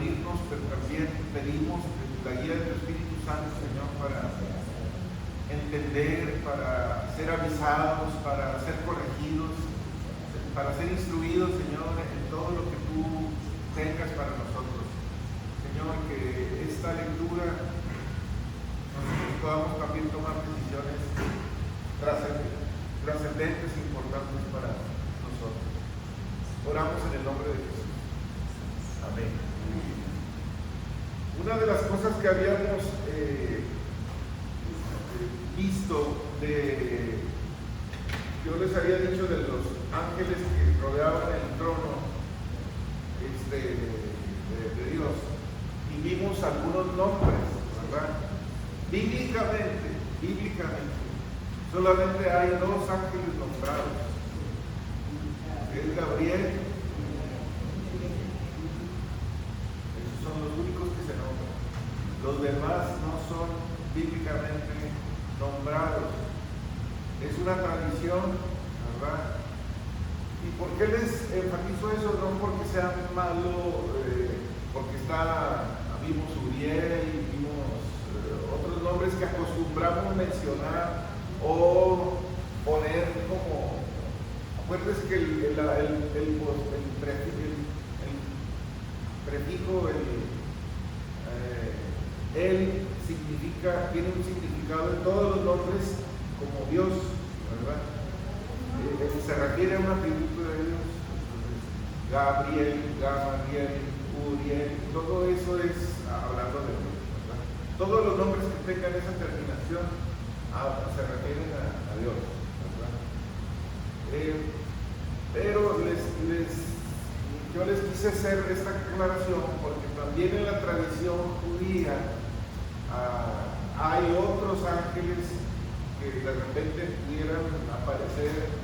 reunirnos, pero también pedimos la guía del Espíritu Santo, Señor, para entender, para ser avisados, para ser corregidos, para ser instruidos, Señor, en todo lo que tú tengas para nosotros. Señor, que esta lectura nosotros podamos también tomar decisiones trascendentes e importantes para nosotros. Oramos en el nombre de Jesús. Amén. Una de las cosas que habíamos visto yo les había dicho de los ángeles que rodeaban el trono de Dios, y vimos algunos nombres, ¿verdad? Bíblicamente, solamente hay 2 ángeles nombrados, es Gabriel. Esos son los únicos que se nombran. Los demás no son bíblicamente nombrados. Es una tradición, ¿verdad? ¿Y por qué les enfatizo eso? No porque sea malo, porque vimos Uriel, vimos otros nombres que acostumbramos mencionar o poner como. Acuérdense que el prefijo, él tiene un significado en todos los nombres como Dios, ¿verdad? Se refiere a un atributo de Dios. Entonces, Gabriel, Gamaliel, Uriel, todo eso es hablando de Dios, ¿verdad? Todos los nombres que tengan esa terminación se refieren a Dios, ¿verdad? Pero yo les quise hacer esta aclaración porque también en la tradición judía hay otros ángeles que de repente pudieran aparecer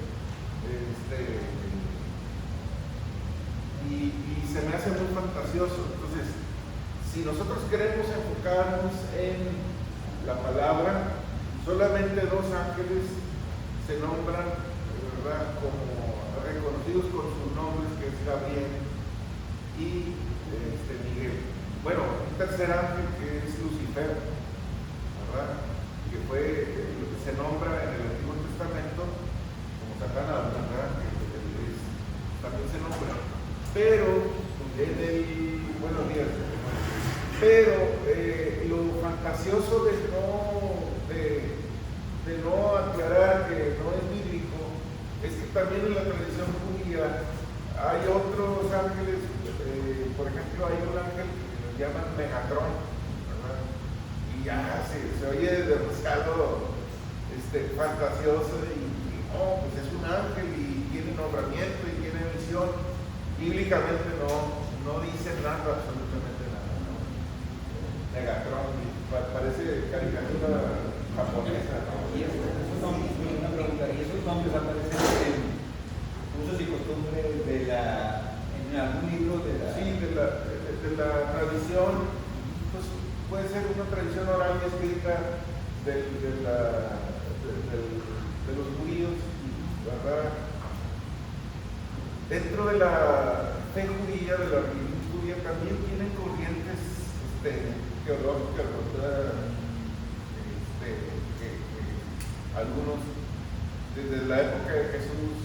y se me hace muy fantasioso. Entonces, si nosotros queremos enfocarnos en la palabra, solamente 2 ángeles se nombran, ¿verdad?, como reconocidos con sus nombres, que es Gabriel y Miguel. Bueno, un tercer ángel que es Lucifer, ¿verdad?, que se nombra en el Antiguo Testamento como Satanás, ¿verdad?, también se nombra, pero lo fantasioso de no aclarar que no es bíblico es que también en la tradición judía hay otros ángeles. Por ejemplo, hay un ángel que nos llaman Megatron, ¿verdad?, y ya se oye demasiado fantasioso y pues es un ángel y tiene nombramiento y tiene misión. Bíblicamente no dice nada, absolutamente nada, ¿no? Megatron, parece caricatura japonesa, ¿no? Y una pregunta, ¿y esos nombres aparecen en usos y costumbres en algún libro de la? Sí, de la tradición, pues puede ser una tradición oral y escrita de los judíos, ¿verdad? Dentro de la fe judía, de la religión judía, también tienen corrientes teológicas, ¿verdad? Que algunos, desde la época de Jesús,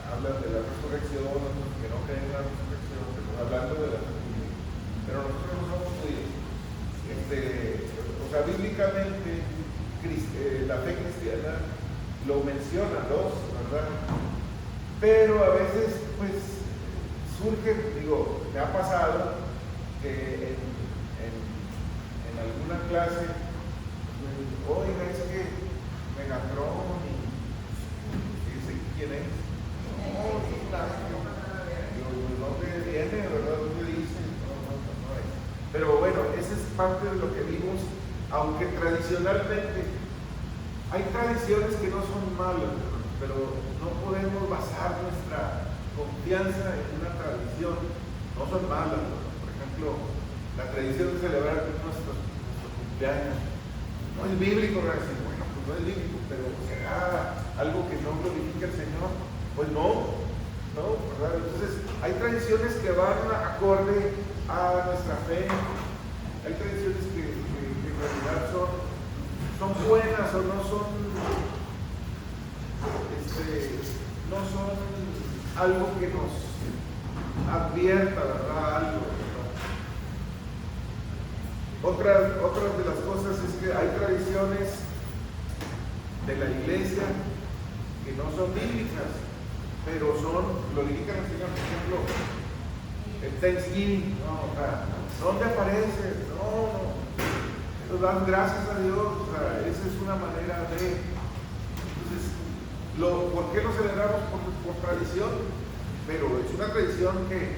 hablan de la resurrección, otros que no creen en la resurrección, pero hablando de la fe judía. Pero nosotros no somos judíos. Bíblicamente, la fe cristiana lo menciona, ¿verdad? Pero a veces, pues, surge, me ha pasado que en alguna clase, oiga, es que Megatron, y dice, ¿quién es? No, es un ángel. ¿Dónde viene, verdad? ¿Dónde dice? No es. Pero bueno, esa es parte de lo que vimos, aunque tradicionalmente hay tradiciones que no son malas, pero no podemos basar nuestra confianza en una tradición. No son malas, ¿no? Por ejemplo, la tradición de celebrar nuestro cumpleaños no es bíblico, ¿verdad? Bueno, pues no es bíblico, pero ¿será algo que no glorifica al Señor? Pues no, ¿verdad? Entonces, hay tradiciones que van acorde a nuestra fe. Hay tradiciones que en realidad son buenas o no son, no son algo que nos advierta, ¿verdad? Algo, ¿no? Otras de las cosas es que hay tradiciones de la iglesia que no son bíblicas, pero glorifican al Señor. Por ejemplo, el Thanksgiving, no, ¿dónde aparece? No, nos dan gracias a Dios, esa es una manera de. Entonces, ¿por qué lo celebramos? Por tradición, pero es una tradición que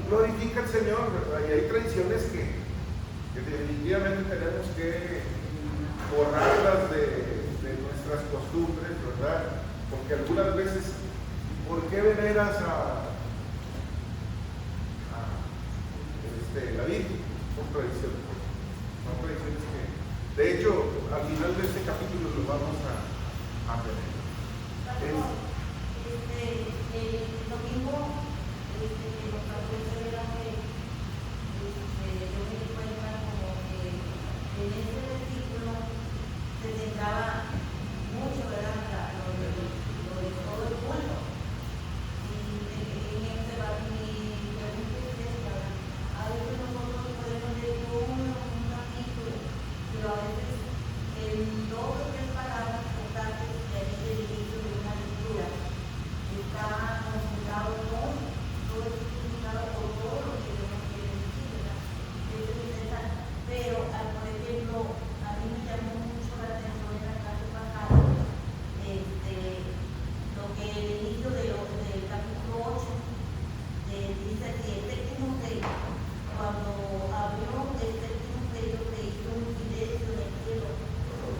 glorifica al Señor, ¿verdad? Y hay tradiciones que definitivamente tenemos que borrarlas de nuestras costumbres, ¿verdad? Porque algunas veces, ¿por qué veneras a la Virgen? Son tradiciones. Son tradiciones que, de hecho, al final de este capítulo lo vamos a tener. Lo mismo que los abuelos era que yo me di cuenta como que en este versículo se centraba mucho, ¿verdad? Lo de todo el culto. Y en este va mi pregunta es esta: a veces nosotros podemos leer todo un capítulo, pero a veces en 2 o 3 palabras constantes de ahí del inicio de una lectura está concentrado todo el significado o todo lo que Dios nos quiere decir, ¿verdad? Eso es interesante. Pero, por ejemplo, a mí me llamó mucho la atención en la clase pasada lo que el inicio del capítulo 8 dice así: el séptimo sello, cuando abrió el séptimo sello, se hizo un silencio en el cielo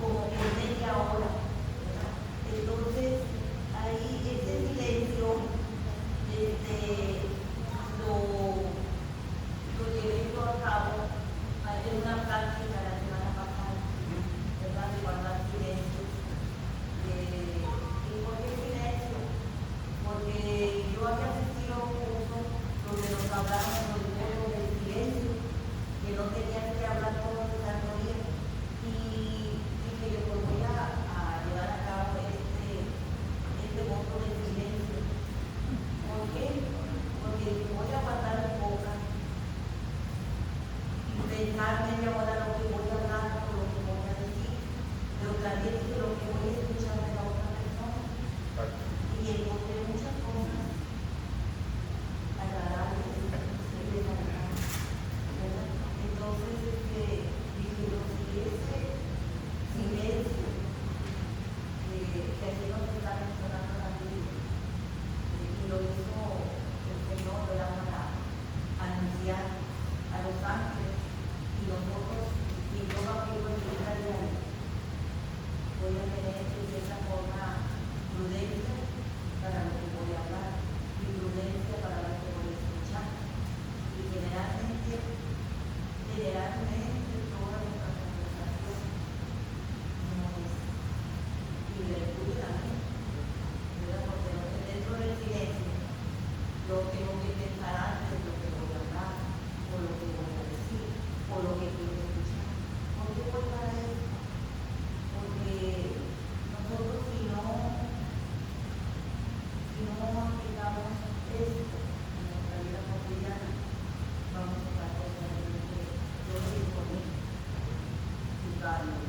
como que media hora, ¿verdad? Entonces, ahí ese silencio lo llevé todo a cabo en una práctica la semana pasada, ¿verdad? De guardar silencio. ¿Y por qué silencio? Porque yo había asistido a un curso donde nos hablaron del silencio, que no tenías que hablar todo el santo día, y que yo voy a llevar a cabo este voto de silencio. ¿Por qué? Porque voy a guardar mi boca y pensar media hora lo que voy a hablar o lo que voy a decir, pero también de lo que voy a escuchar de la otra persona. Y encontré muchas cosas agradables, desagradables, ¿verdad? Entonces, dije yo, si ese silencio que aquí nos está mencionando la Biblia, y lo hizo el Señor, ¿verdad? Para anunciar a los ángeles, y nosotros, y yo lo aplico en mi vida diaria, voy a tener de cierta forma prudencia para lo que voy a hablar y prudencia para lo que voy a escuchar. Y generalmente toda nuestra conversación no es, y le incluye también, ¿verdad? Porque dentro del silencio yo tengo que pensar antes de lo que voy a hablar, o lo que voy a decir, o lo que quiero escuchar. ¿Por qué voy para eso? Porque nosotros si no aplicamos esto en nuestra vida cotidiana, vamos a estar constantemente, yo lo digo conmigo, juzgando,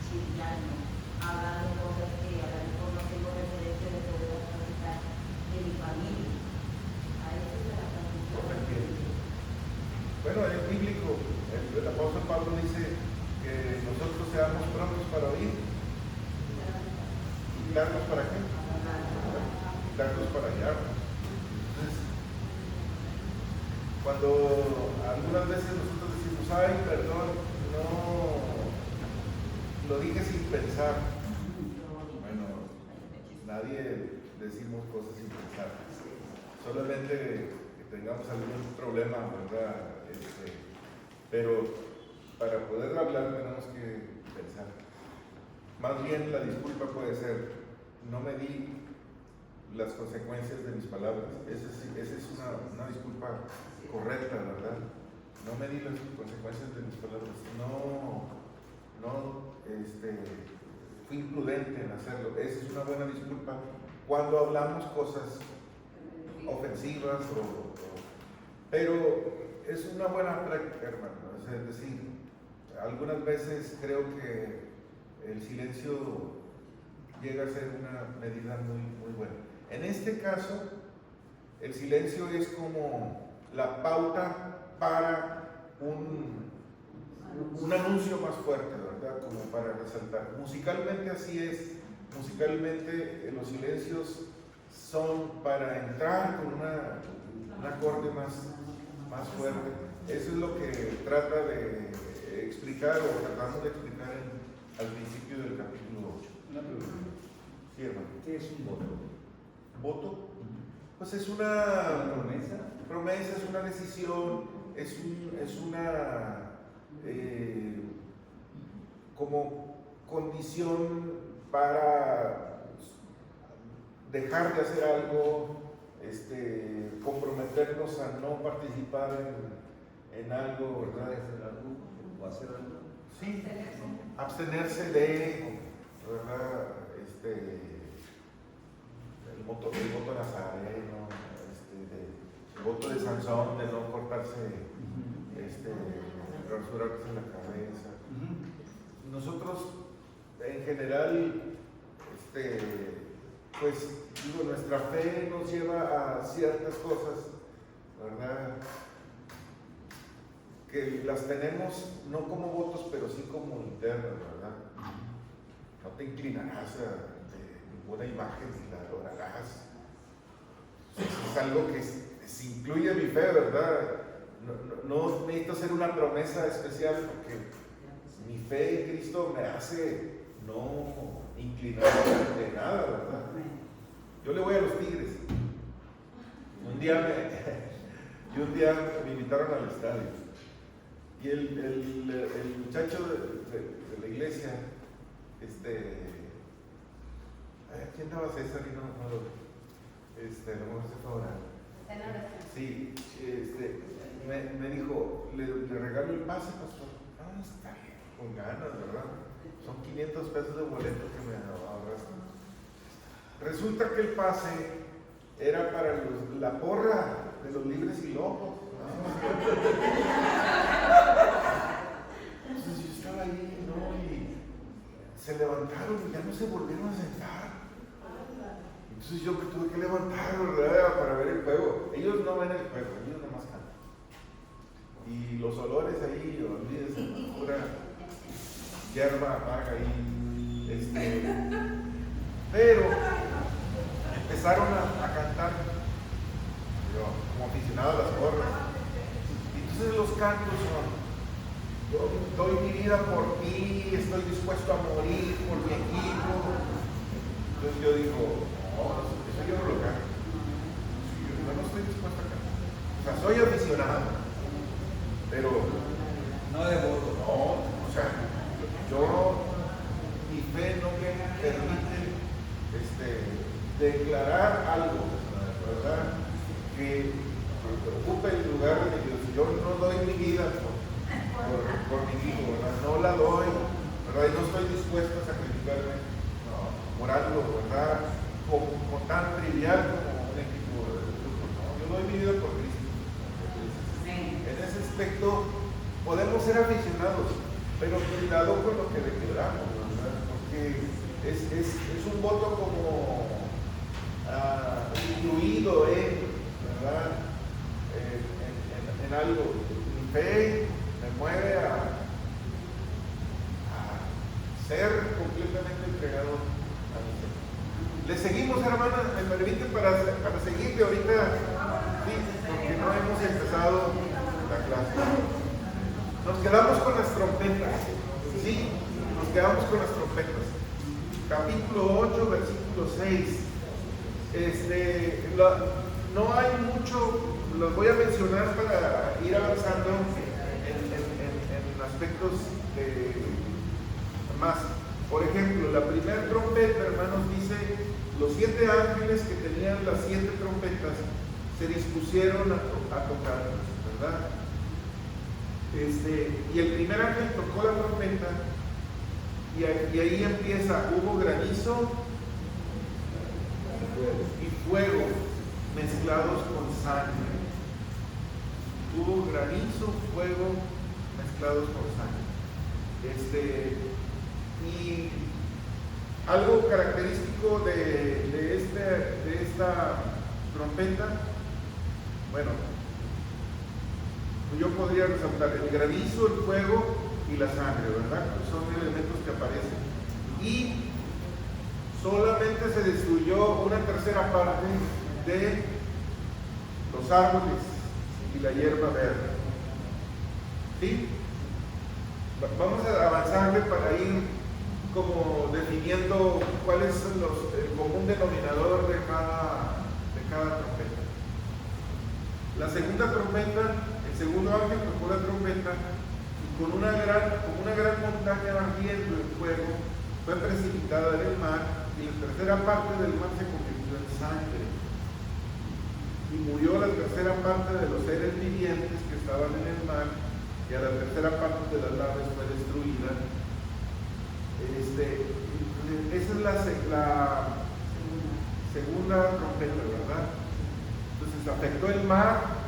chismeando, hablando de cosas que a lo mejor no tengo referencia de poder platicar de mi familia. A eso se la transmisión. Bueno, es bíblico. El apóstol Pablo dice que nosotros seamos prontos para oír y largos para qué, largos para hallarnos. Entonces, cuando algunas veces nosotros decimos, ay, perdón, no, lo dije sin pensar. Bueno, nadie decimos cosas sin pensar. Solamente que tengamos algún problema, ¿verdad? Pero para poder hablar tenemos que pensar. Más bien la disculpa puede ser, no me di las consecuencias de mis palabras. Esa es una disculpa correcta, ¿verdad? No medí las consecuencias de mis palabras. Fui imprudente en hacerlo. Esa es una buena disculpa cuando hablamos cosas ofensivas pero es una buena práctica, hermano. Es decir, algunas veces creo que el silencio llega a ser una medida muy, muy buena. En este caso, el silencio es como la pauta para un anuncio más fuerte, ¿verdad? Como para resaltar. Musicalmente así es. Musicalmente los silencios son para entrar con un acorde más fuerte. Eso es lo que trata de explicar o tratamos de explicar al principio del capítulo 8. Una pregunta. Sí, hermano. ¿Qué es un voto? ¿Voto? Pues es una promesa, es una decisión, es una como condición para dejar de hacer algo, comprometernos a no participar en algo, ¿verdad? hacer algo o hacer algo. Sí, abstenerse de, ¿verdad? El voto nazareno, el voto de Sansón de no cortarse, rasurarse la cabeza. Nosotros, en general, pues, digo, nuestra fe nos lleva a ciertas cosas, ¿verdad? Que las tenemos no como votos, pero sí como internas, ¿verdad? No te inclinarás a ninguna imagen ni la adorarás. Es algo que se incluye en mi fe, ¿verdad? No necesito hacer una promesa especial porque mi fe en Cristo me hace no inclinar de nada, ¿verdad? Yo le voy a los Tigres. Un día me invitaron al estadio y el muchacho de la iglesia, aquí andaba César y no a lo mejor se fue a orar. Sí, me dijo, le regalo el pase, pastor. Ah, está bien, con ganas, ¿verdad? Son 500 pesos de boleto que me ahorraste. Resulta que el pase era para la porra de los libres y locos. Entonces yo estaba ahí, ¿no? Y se levantaron y ya no se volvieron a sentar. Entonces yo me tuve que levantar, ¿verdad? Para ver el juego. Ellos no ven el juego, ellos nada más cantan. Y los olores ahí, olvídense, pura hierba amarga ahí. Pero empezaron a cantar, yo, como aficionado a las porras. Entonces los cantos son: yo doy mi vida por ti, estoy dispuesto a morir por mi equipo. Entonces yo digo, no, eso yo no lo canto. Yo no estoy dispuesto a cantar. O sea, soy aficionado, pero no de voto. No, o sea, mi fe no me permite declarar algo, ¿verdad? Que ocupe el lugar de Dios. Yo no doy mi vida por mi hijo, ¿verdad? No la doy, ¿verdad? Y no estoy dispuesto a sacrificarme por algo, ¿verdad? Como tan trivial como un equipo de fútbol, ¿no? Yo doy mi vida por Cristo. En ese aspecto podemos ser aficionados, pero cuidado con lo que declaramos, ¿verdad? Porque es un voto como incluido ¿verdad? En algo. Mi fe me mueve a ser completamente entregado a mi Señor. Le seguimos, hermanas, me permite para seguirle ahorita, sí, porque no hemos empezado la clase. Nos quedamos con las trompetas, sí, nos quedamos con las trompetas. Capítulo 8, versículo 6. No hay mucho, los voy a mencionar para ir avanzando en aspectos más. Por ejemplo, la primera trompeta, hermanos, dice los 7 ángeles que tenían las 7 trompetas se dispusieron a tocarlas, ¿verdad? Y el primer ángel tocó la trompeta y ahí empieza, hubo granizo y fuego mezclados con sangre. Hubo granizo, fuego mezclados con sangre. Y algo característico de esta trompeta, bueno, yo podría resaltar el granizo, el fuego y la sangre, ¿verdad? Son elementos que aparecen. Y solamente se destruyó una tercera parte de los árboles y la hierba verde. ¿Sí? Vamos a avanzarle para ir como definiendo cuál es el común denominador de cada trompeta. La segunda trompeta, el segundo ángel tocó la trompeta y como una gran montaña ardiendo en fuego fue precipitada en el mar y la tercera parte del mar se convirtió en sangre. Y murió la tercera parte de los seres vivientes que estaban en el mar y a la tercera parte de las naves fue destruida. Esa es la segunda trompeta, ¿verdad? Entonces afectó el mar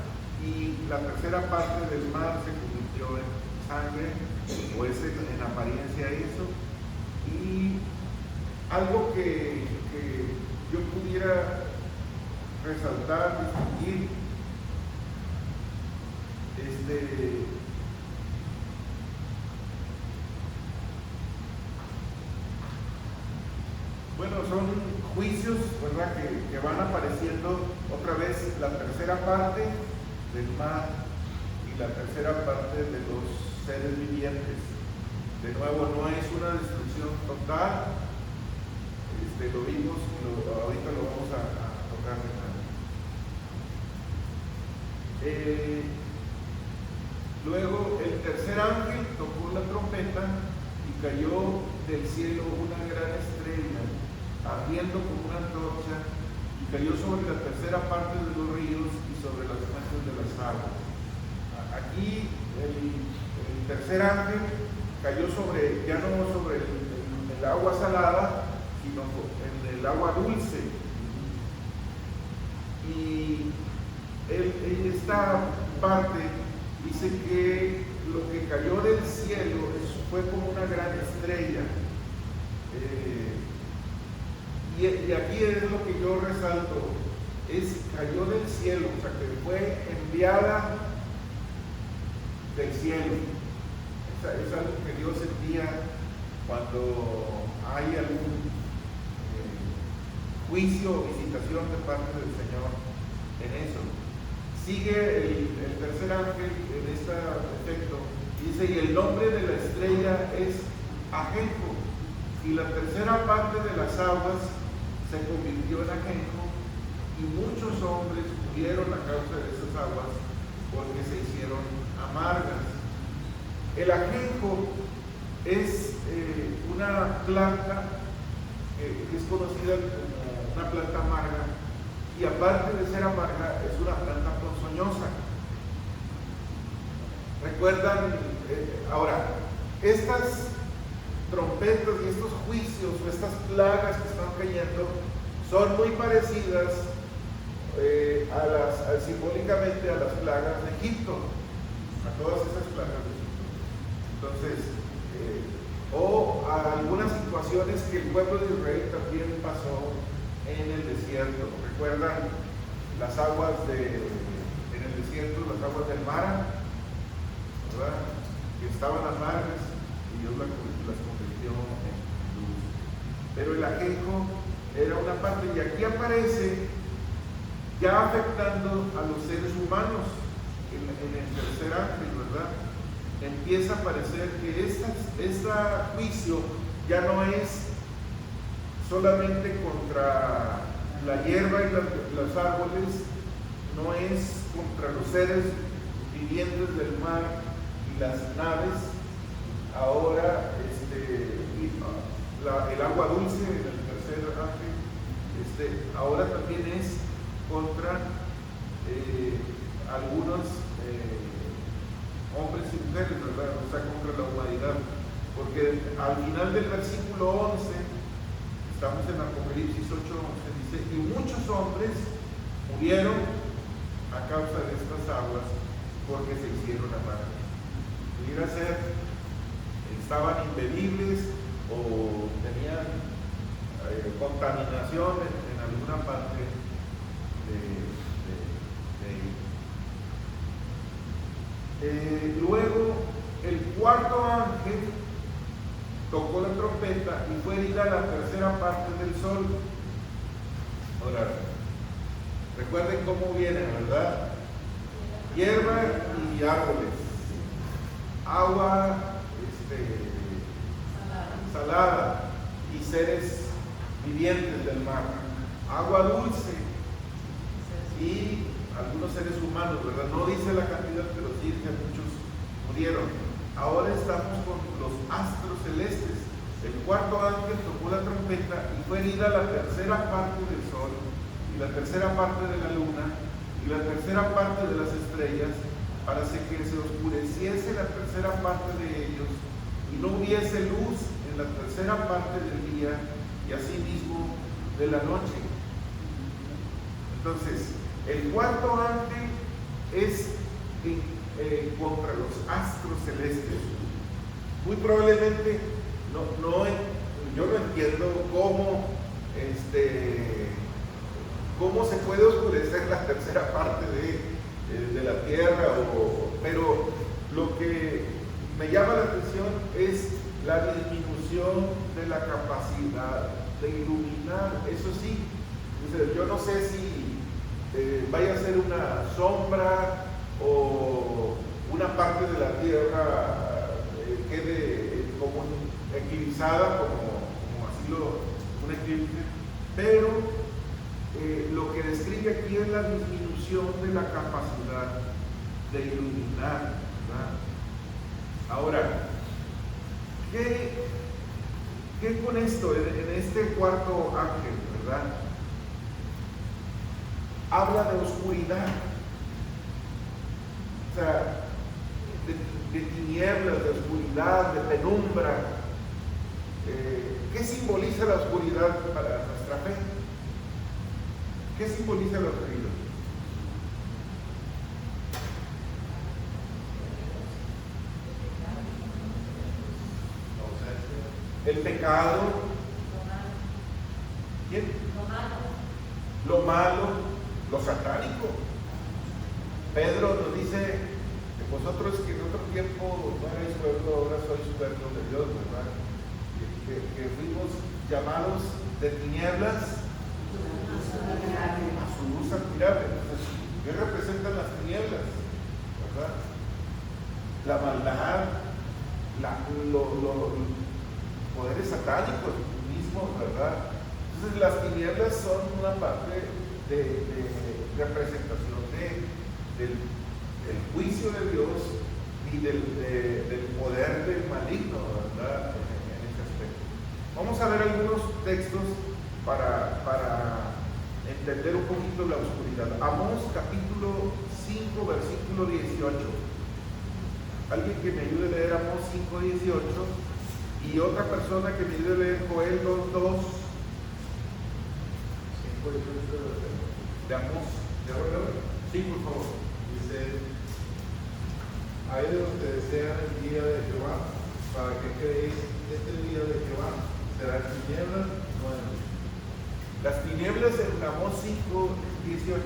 y la tercera parte del mar se convirtió en sangre, o es en apariencia eso. Y algo que yo pudiera resaltar, distinguir, bueno, son juicios, ¿verdad? Que van apareciendo otra vez la tercera parte del mar y la tercera parte de los seres vivientes. De nuevo, no es una destrucción total, lo vimos, ahorita lo vamos a tocar de nuevo. Luego el tercer ángel tocó la trompeta y cayó del cielo una gran estrella, ardiendo como una antorcha, y cayó sobre la tercera parte de los ríos y sobre las fuentes de las aguas. Aquí el tercer ángel cayó ya no sobre el agua salada, sino en el agua dulce. Y esta parte dice que lo que cayó del cielo fue como una gran estrella. Y aquí es lo que yo resalto, cayó del cielo, o sea que fue enviada del cielo. Es algo que Dios envía cuando hay algún juicio o visitación de parte del Señor en eso. Sigue el tercer ángel en este efecto, dice, y el nombre de la estrella es ajenjo, y la tercera parte de las aguas se convirtió en ajenjo, y muchos hombres murieron a causa de esas aguas porque se hicieron amargas. El ajenjo es una planta que es conocida como una planta amarga, y aparte de ser amarga es una planta ponzoñosa. ¿Recuerdan? Ahora, estas trompetas y estos juicios o estas plagas que están cayendo son muy parecidas simbólicamente a las plagas de Egipto, a todas esas plagas de Egipto. Entonces, o a algunas situaciones que el pueblo de Israel también pasó en el desierto. ¿Recuerdan las aguas en el desierto, las aguas del Mara? ¿Verdad? Que estaban amargas y Dios las convirtió en luz. Pero el ajenjo era una parte, y aquí aparece ya afectando a los seres humanos en el tercer ángel, ¿verdad? Empieza a aparecer que este juicio ya no es solamente contra la hierba y los árboles, no es contra los seres vivientes del mar y las naves. Ahora el agua dulce en el tercer ángel ahora también es contra algunos hombres y mujeres, ¿verdad? O sea, contra la humanidad. Porque al final del versículo 11, estamos en Apocalipsis 8:11, dice, y muchos hombres murieron a causa de estas aguas porque se hicieron amargas. Pudiera ser, estaban imbebibles o tenían contaminación en alguna parte de ellos. Luego, el cuarto ángel tocó la trompeta y fue herida la tercera parte del sol. Ahora, recuerden cómo vienen, ¿verdad? Hierba y árboles, agua salada y seres vivientes del mar, agua dulce y algunos seres humanos, ¿verdad? No dice la cantidad, pero sí que muchos murieron. Ahora estamos con los astros celestes. El cuarto ángel tocó la trompeta y fue herida la tercera parte del sol y la tercera parte de la luna y la tercera parte de las estrellas, para que se oscureciese la tercera parte de ellos y no hubiese luz en la tercera parte del día y asimismo de la noche. Entonces, el cuarto ángel es contra los astros celestes. Muy probablemente yo no entiendo cómo se puede oscurecer la tercera parte de la tierra, pero lo que me llama la atención es la disminución de la capacidad de iluminar. Eso sí, yo no sé si vaya a ser una sombra o una parte de la tierra quede como eclipsada, como así un eclipse, pero lo que describe aquí es la disminución de la capacidad de iluminar, ¿verdad? Ahora, ¿qué con esto en este cuarto ángel, verdad? Habla de oscuridad, o sea, de tinieblas, de oscuridad, de penumbra. ¿Qué simboliza la oscuridad para nuestra fe? ¿Qué simboliza la oscuridad? El pecado. ¿Quién? Lo malo, lo satánico. Pedro nos dice que vosotros que en otro tiempo no erais pueblo, ahora sois pueblo de Dios, ¿verdad? Que fuimos llamados de tinieblas a su luz admirable. Entonces, ¿qué representan las tinieblas? ¿Verdad? La maldad, los poderes satánicos mismos, ¿verdad? Entonces las tinieblas son una parte de representación del juicio de Dios y del poder del maligno, ¿verdad? En ese aspecto. Vamos a ver algunos textos para entender un poquito la oscuridad. Amós capítulo 5, versículo 18. Alguien que me ayude a leer Amós 5, 18. Y otra persona que me ayude a leer Joel 2:2. De Amós. Sí, por favor. Dice: hay de los que desean el día de Jehová, ¿para qué creéis? Este día de Jehová será tinieblas, no de noche. Las tinieblas en Amós 5, 18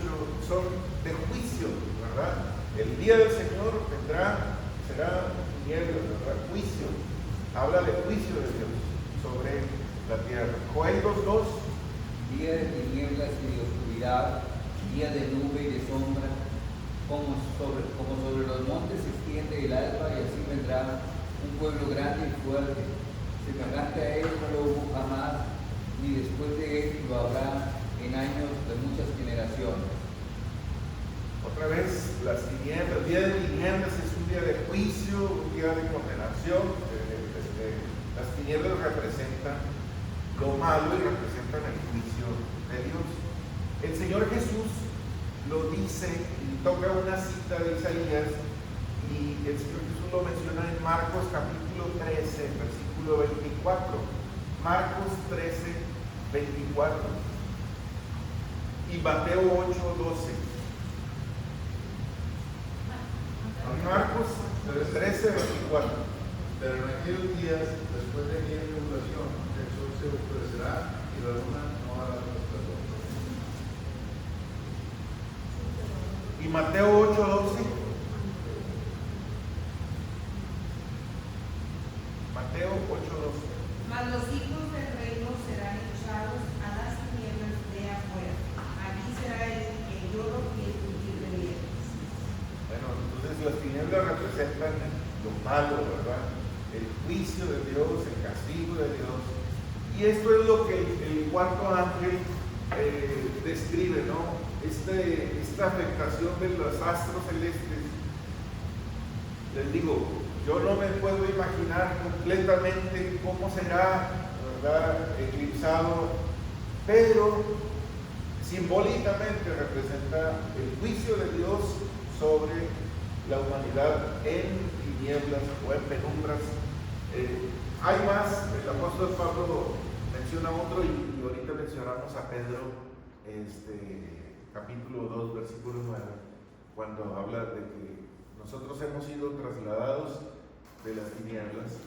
son de juicio, ¿verdad? El día del Señor será tinieblas, ¿verdad? Juicio. Habla de juicio de Dios sobre la tierra. Joel 2:2. Día de tinieblas y de oscuridad, día de nube y de sombra, como sobre los montes se extiende el alba, y así vendrá un pueblo grande y fuerte. Semejante a él no lo hubo jamás, ni después de él lo habrá en años de muchas generaciones. Otra vez, las tinieblas, el día de tinieblas es un día de juicio, un día de condenación. Las tinieblas representan lo malo y representan el juicio de Dios. El Señor Jesús lo dice y toca una cita de Isaías, y el Señor Jesús lo menciona en Marcos capítulo 13, versículo 24. Marcos 13, 24. Y Mateo 8, 12. Marcos 13, 24. Pero en aquellos días, después de mi tribulación, el sol se oscurecerá y la luna no hará resplandor. Y Mateo 8, 12. Mateo 8, 12. Mas los hijos del reino serán echados a las tinieblas de afuera. Allí será el lloro y el crujir de dientes. Bueno, entonces las tinieblas representan lo malo, ¿verdad? El juicio de Dios, el castigo de Dios. Y esto es lo que el cuarto ángel describe, ¿no? Esta afectación de los astros celestes. Les digo, yo no me puedo imaginar completamente cómo será, ¿verdad?, eclipsado, pero simbólicamente representa el juicio de Dios sobre la humanidad en tinieblas o en penumbras. Hay más, el apóstol Pablo menciona otro, y ahorita mencionamos a Pedro, capítulo 2, versículo 9, cuando habla de que nosotros hemos sido trasladados de las tinieblas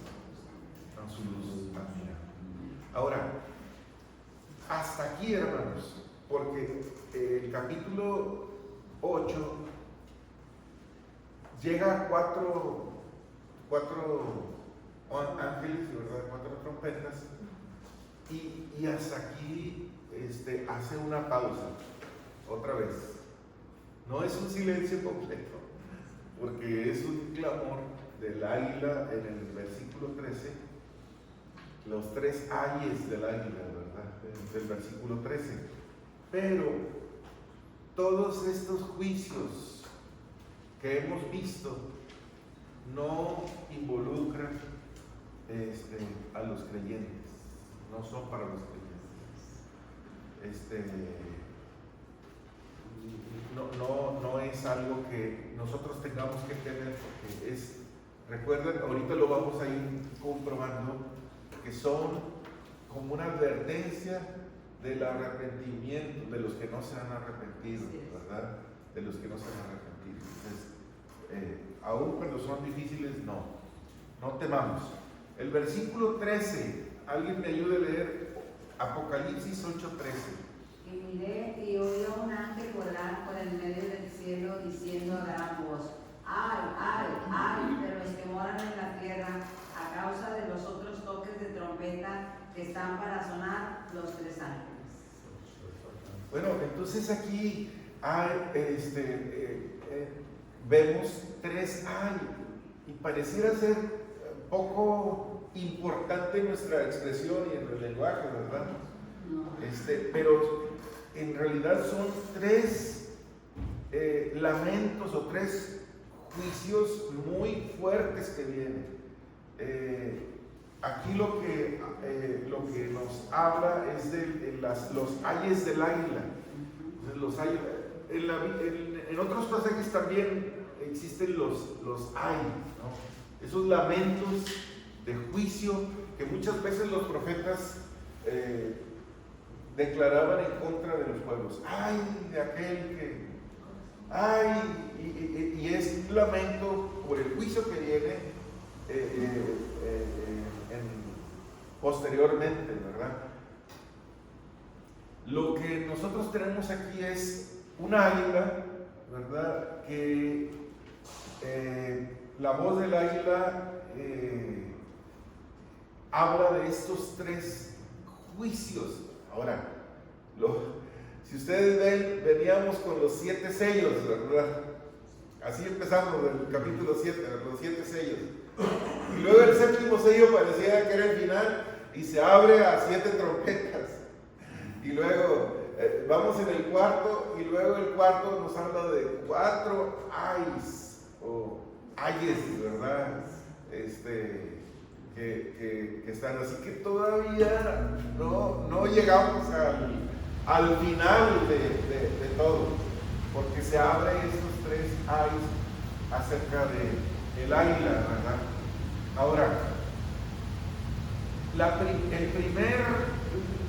a su luz admirable. Ahora, hasta aquí, hermanos, porque el capítulo 8 llega a cuatro ángeles, ¿verdad? 4 trompetas, y hasta aquí hace una pausa, otra vez. No es un silencio completo, porque es un clamor del águila en el versículo 13, los 3 ayes del águila, ¿verdad? Del versículo 13. Pero todos estos juicios que hemos visto no involucran a los creyentes, no son para los creyentes. No es algo que nosotros tengamos que tener, porque recuerden, ahorita lo vamos a ir comprobando, que son como una advertencia del arrepentimiento de los que no se han arrepentido, ¿verdad? De los que no se han arrepentido. Entonces, aún cuando son difíciles, no temamos. El versículo 13, alguien me ayude a leer Apocalipsis 8:13. Y miré y oí a un ángel volar por el medio del cielo diciendo a gran voz: ¡ay, ay, ay! De los que moran en la tierra, a causa de los otros toques de trompeta que están para sonar los 3 ángeles. Bueno, entonces aquí hay, vemos 3 ay, y pareciera ser poco importante nuestra expresión y en el lenguaje, ¿verdad? Pero en realidad son 3 lamentos o 3 juicios muy fuertes que vienen. Aquí lo que nos habla es de los ayes del águila. Entonces, los ayes, en otros pasajes también existen los ay, ¿no? Esos lamentos de juicio que muchas veces los profetas declaraban en contra de los pueblos. Ay de aquel que, ay, y es un lamento por el juicio que viene posteriormente, ¿verdad? Lo que nosotros tenemos aquí es una águila, ¿verdad? Que la voz del águila habla de estos 3 juicios. Ahora, si ustedes ven, veníamos con los 7 sellos, ¿verdad? Así empezamos el capítulo 7, los 7 sellos. Y luego el 7º sello parecía que era el final y se abre a 7 trompetas. Y luego vamos en el cuarto, y luego el cuarto nos habla de 4 ayes o ayes, ¿verdad? que están. Así que todavía no llegamos al final de todo, porque se abre esos 3 ayes acerca del águila, ¿verdad? Ahora, el primer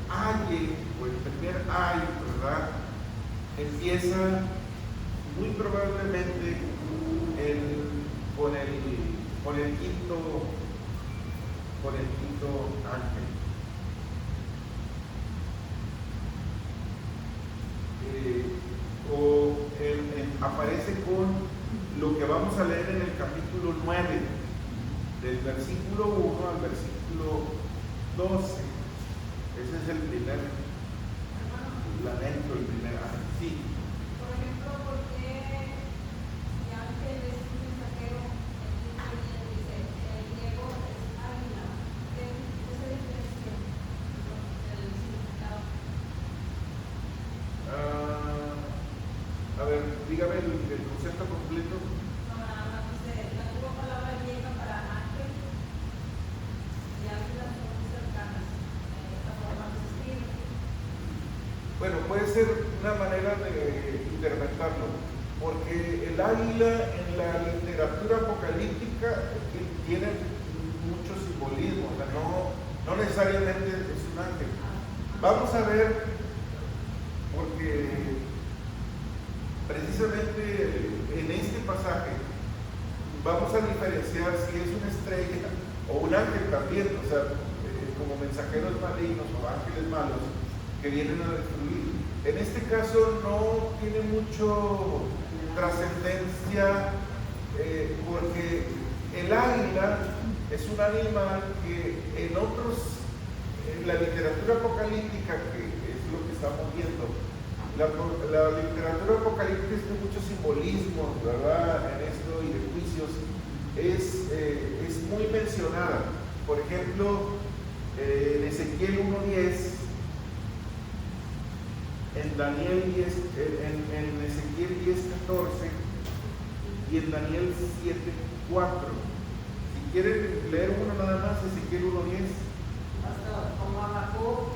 aye, o el primer ay, ¿verdad? Empieza muy probablemente con el quinto ángel. Aparece con lo que vamos a leer en el capítulo 9, del versículo 1 al versículo 12. Ese es el primer lamento, el primer ángel. Sí. Por ejemplo, ¿por qué si ángel es un mensajero, el dice, el griego es águila? ¿Qué se diferencia del significado? A ver, dígame el concepto completo. No, nada más dice, la antigua palabra griega para ángel y águilas son muy cercanas. Esta forma se escribe. Bueno, puede ser una manera de interpretarlo, porque el águila en la literatura apocalíptica tiene mucho simbolismo, o sea, no necesariamente es un ángel. Vamos a ver, porque precisamente en este pasaje vamos a diferenciar si es una estrella o un ángel también, o sea, como mensajeros malignos o ángeles malos que vienen a destruir. En este caso no tiene mucho trascendencia, porque el águila es un animal que en la literatura apocalíptica, que es lo que estamos viendo, la literatura apocalíptica tiene muchos simbolismos, ¿verdad? En esto y de juicios, es muy mencionada. Por ejemplo, en Ezequiel 1:10, en Daniel 10, en Ezequiel 10:14 y en Daniel 7:4. Si quieren leer uno nada más, Ezequiel 1:10. Pastor, como Habacuc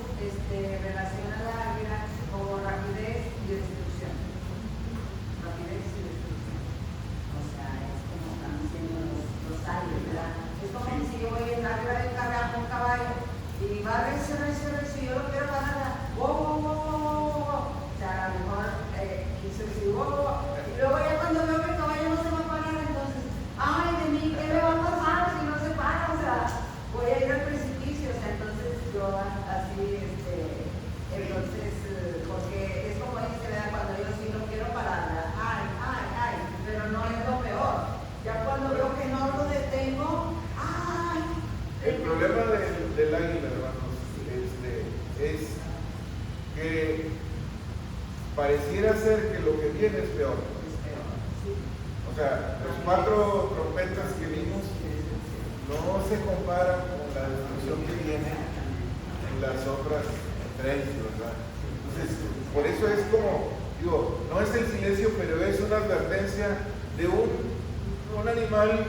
relaciona la águila como rapidez y destrucción. Rapidez y destrucción. O sea, es como están diciendo los aires, ¿verdad? Es como si yo voy en arriba del carro con un caballo y va a recio, y yo lo quiero parar. ¡Wow! O sea, a lo mejor quiso decir ¡wow! Y luego ya cuando veo que el caballo no se va a parar, entonces, ¡ay, de mí! ¿Qué me va a pasar si no se para? O sea, voy a ir al precipicio. O sea, entonces yo así, entonces, porque es como dice, ¿verdad? Cuando yo sí no quiero parar, ¡ay! Pero no es lo peor. Ya cuando veo que no lo detengo, ¡ay! El problema del águila, hermanos, es que pareciera ser que lo que viene es peor. O sea, los 4 trompetas que vimos no se comparan con la destrucción que viene en las otras 3, ¿verdad? Entonces, por eso es como, digo, no es el silencio, pero es una advertencia de un animal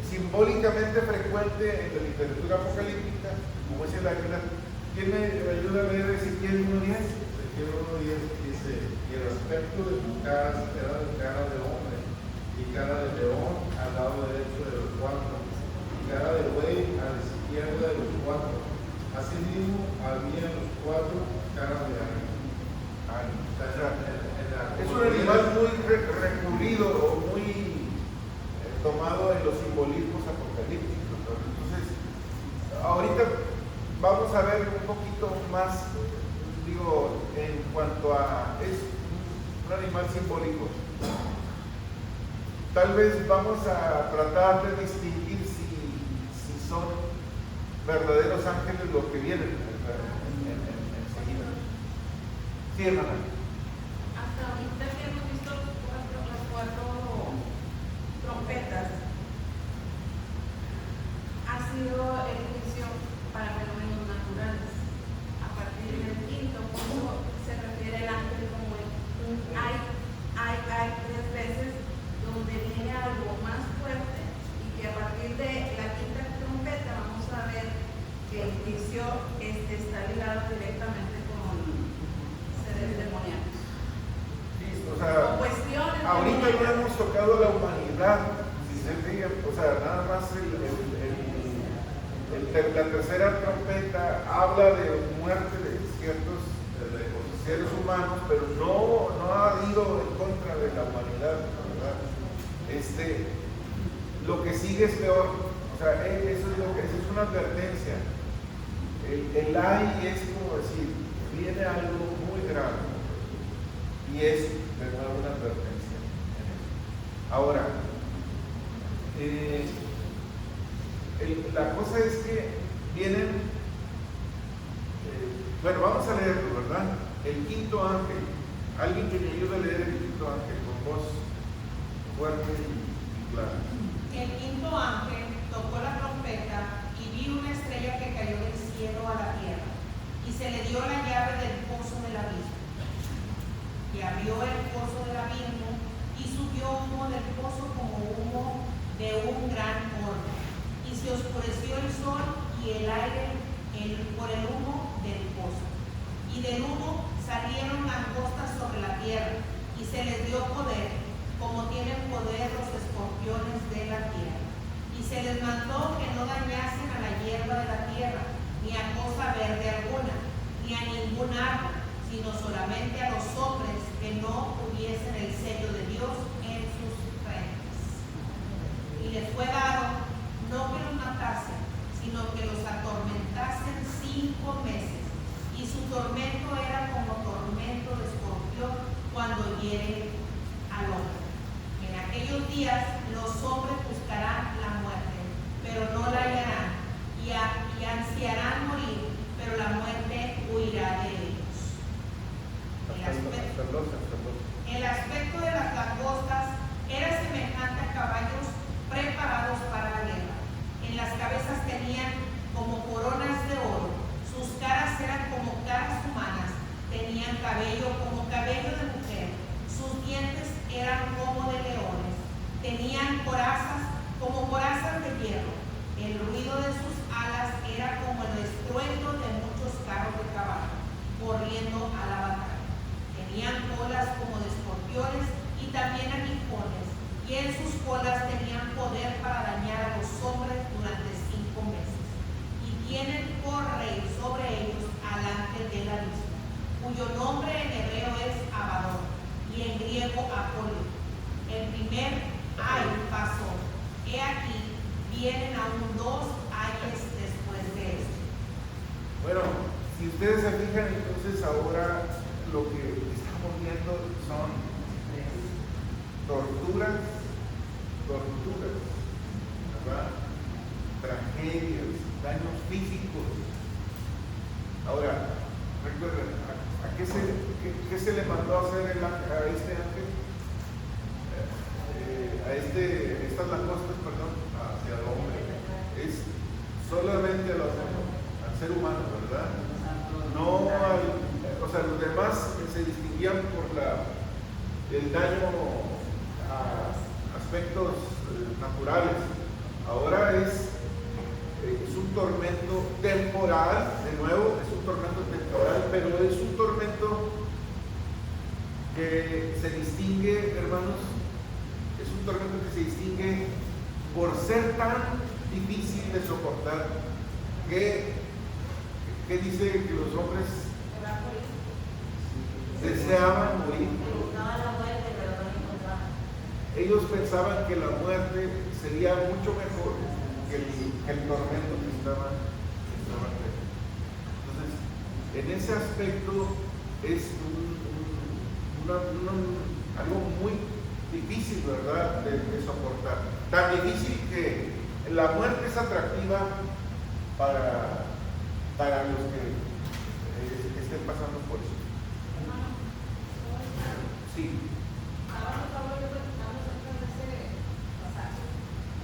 simbólicamente frecuente en la literatura apocalíptica, como es el águila. ¿Quién me ayuda a leer Ezequiel 1:10? Ezequiel 1:10 dice: y el aspecto de sus caras era de cara de hombre, y cara de león al lado derecho de los 4, y cara de buey a la izquierda de los 4. Asimismo, había en los 4 caras de águila. Es un animal muy recurrido o muy tomado en los simbolismos apocalípticos, ¿no? Entonces, ahorita vamos a ver un poquito más, digo, en cuanto a, es un animal simbólico. Tal vez vamos a tratar de distinguir si son verdaderos ángeles los que vienen enseguida. Sí, hermana. Hasta ahorita que hemos visto las 4 trompetas, ha sido el juicio para fenómenos naturales. A partir del 5º punto se refiere el ángel como hay 3 veces donde viene algo más fuerte y que a partir no hemos tocado la humanidad, si se fijan, o sea, nada más la tercera trompeta habla de muerte de ciertos seres humanos, pero no ha ido en contra de la humanidad, ¿verdad? Lo que sigue es peor, o sea, eso es una advertencia. El ay es como decir, viene algo muy grave, y es de nuevo una advertencia. Ahora, la cosa es que vienen, bueno, vamos a leerlo, ¿verdad? El quinto ángel. Alguien que me ayude a leer el quinto ángel con voz fuerte y clara. El quinto ángel tocó la trompeta y vi una estrella que cayó del cielo a la tierra, y se le dio la llave del pozo del abismo. Y abrió el pozo del abismo, y subió humo del pozo como humo de un gran horno. Y se oscureció el sol y el aire por el humo del pozo. Y del humo salieron langostas sobre la tierra, y se les dio poder, como tienen poder los escorpiones de la tierra. Y se les mandó que no dañasen a la hierba de la tierra, ni a cosa verde alguna, ni a ningún árbol, sino solamente a los hombres que no tuviesen el sello de Dios en sus frentes. Y les fue dado no que los matasen, sino que los atormentasen 5 meses. Y su tormento era como tormento de escorpión cuando hiere al hombre. En aquellos días los hombres buscarán la muerte, pero no la hallarán, y ansiarán morir, pero la muerte huirá de ellos. El aspecto de las langostas era semejante a caballos preparados para la guerra. En las cabezas tenían como coronas de oro, sus caras eran como caras humanas, tenían cabello como cabello de mujer, sus dientes eran como de leones, tenían corazas como corazas de hierro, el ruido de sus alas era como el estruendo de muchos carros de caballo, corriendo a la batalla. Tenían colas como de escorpiones y también aguijones, y en sus colas tenían poder para dañar a los hombres durante 5 meses. Y tienen por rey sobre ellos al ángel del abismo, cuyo nombre en hebreo es Abadón y en griego Apolio. El primer ay pasó. He aquí, vienen aún 2 ayes después de esto. Bueno, si ustedes se fijan, entonces ahora lo que estamos viendo son torturas, ¿verdad? Tragedias, daños físicos. Ahora, recuerden, ¿qué se le mandó a hacer a este ángel? Estas langostas, perdón, hacia el hombre. Es solamente al ser humano, ¿verdad? No o sea, los demás se distinguían por el daño a aspectos naturales. Ahora es un tormento temporal, de nuevo, es un tormento temporal, pero es un tormento que se distingue, hermanos, es un tormento que se distingue por ser tan difícil de soportar que dice que los hombres deseaban morir. Ellos pensaban que la muerte sería mucho mejor que el tormento que estaban teniendo. Entonces, en ese aspecto es algo muy difícil, ¿verdad?, de soportar. Tan difícil que la muerte es atractiva para los que estén pasando por eso. Sí. Ahora estamos platicando acerca de ese pasaje,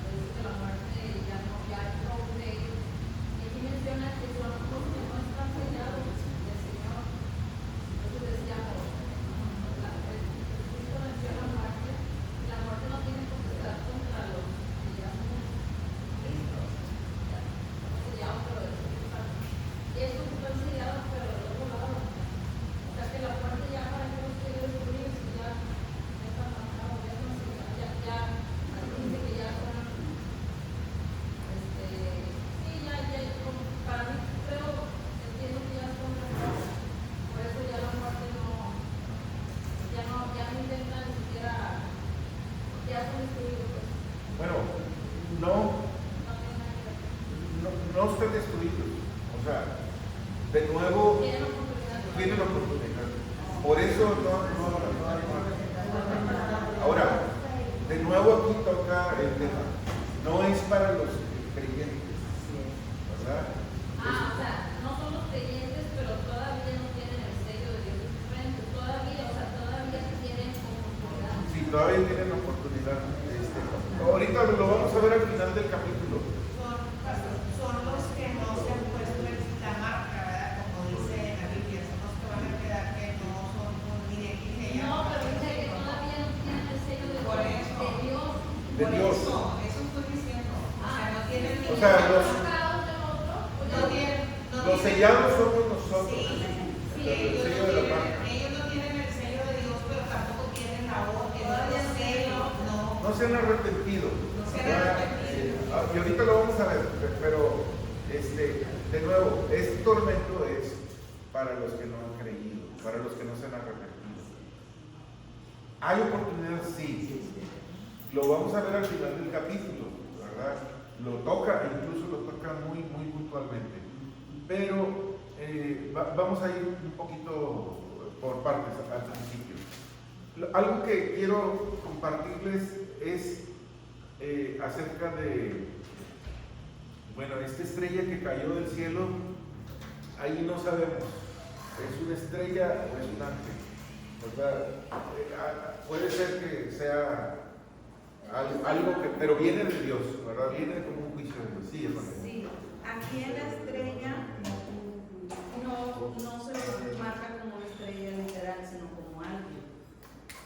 dice que la muerte ya entró en ellos. Y aquí menciona que sus ojos que no están sellados del Señor. Entonces decíamos, Cristo menciona la muerte, y la muerte no tiene potestad contra los que ya somos Cristo. Sellados, pero de y estos están sellados, pero del otro lado. O sea que la muerte ya para que los quiere destruir, ya de nuevo aquí toca el tema. No es para los creyentes, ¿verdad? O sea, no son los creyentes, pero todavía no tienen el sello de Dios en su frente. Todavía tienen oportunidad. Sí, todavía tienen oportunidad. Ahorita lo vamos a ver al final del capítulo. Son los que no se han puesto la marca, ¿verdad? Como dice en la Biblia, son los que van a quedar que no son ni de aquí ni de allá. No, pero dice que todavía no tienen el sello de Por eso. Dios. De Dios. Eso estoy diciendo. O sea, no tienen ni O sea, no tienen, los sellados somos nosotros. Sí, El sello de la marca. ellos no tienen el sello de Dios, pero tampoco tienen la voz, el sello, no. No se han arrepentido. No se han arrepentido. Y ahorita lo vamos a ver, pero de nuevo, este tormento es para los que no han creído, para los que no se han arrepentido. ¿Hay oportunidad? Sí. Lo vamos a ver al final del capítulo, ¿verdad? Lo toca, incluso lo toca muy, muy puntualmente. Pero vamos a ir un poquito por partes al principio. Algo que quiero compartirles es acerca de, bueno, esta estrella que cayó del cielo. Ahí no sabemos, ¿es una estrella o es un ángel? ¿Verdad? Puede ser que sea algo que, pero viene de Dios, ¿verdad? Viene como un juicio de Dios. Sí, hermano. Sí, aquí en la estrella no se marca como una estrella literal, sino como alguien.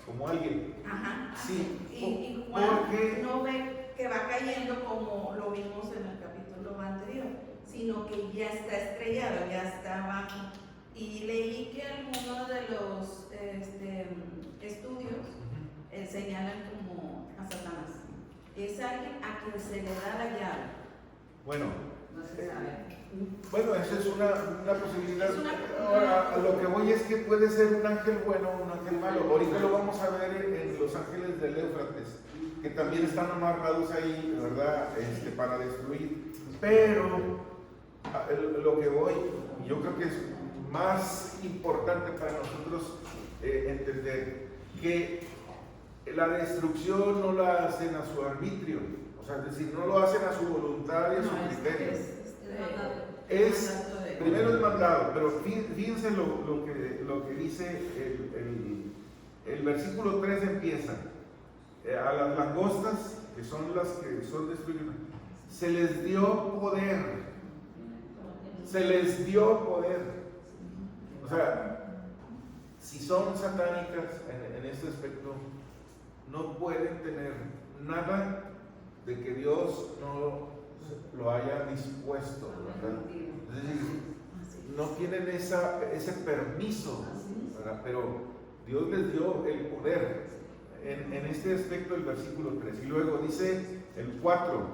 Como alguien. Ajá. Sí. Y Juan Porque no ve que va cayendo como lo vimos en el capítulo anterior, sino que ya está estrellado, ya está abajo. Y leí que algunos de los estudios señalan como a Satanás. Es alguien a quien se le da la llave. bueno, No se sabe. bueno, esa es una posibilidad. Es una- Ahora, a lo que voy es que puede ser un ángel bueno o un ángel malo. Ahorita lo vamos a ver en los ángeles del Éufrates, que también están amarrados ahí, ¿verdad? Para destruir. Pero lo que voy, yo creo que es más importante para nosotros entender que la destrucción no la hacen a su arbitrio, o sea, es decir, no lo hacen a su voluntad y a su criterio. Primero es mandado, pero fíjense lo que dice el versículo 3 empieza. A las langostas, que son las que son destruidas, se les dio poder. Se les dio poder. O sea, si son satánicas en este aspecto, no pueden tener nada de que Dios no lo haya dispuesto, ¿verdad? Es decir, no tienen ese permiso, ¿verdad? Pero Dios les dio el poder en este aspecto del versículo 3. Y luego dice el 4,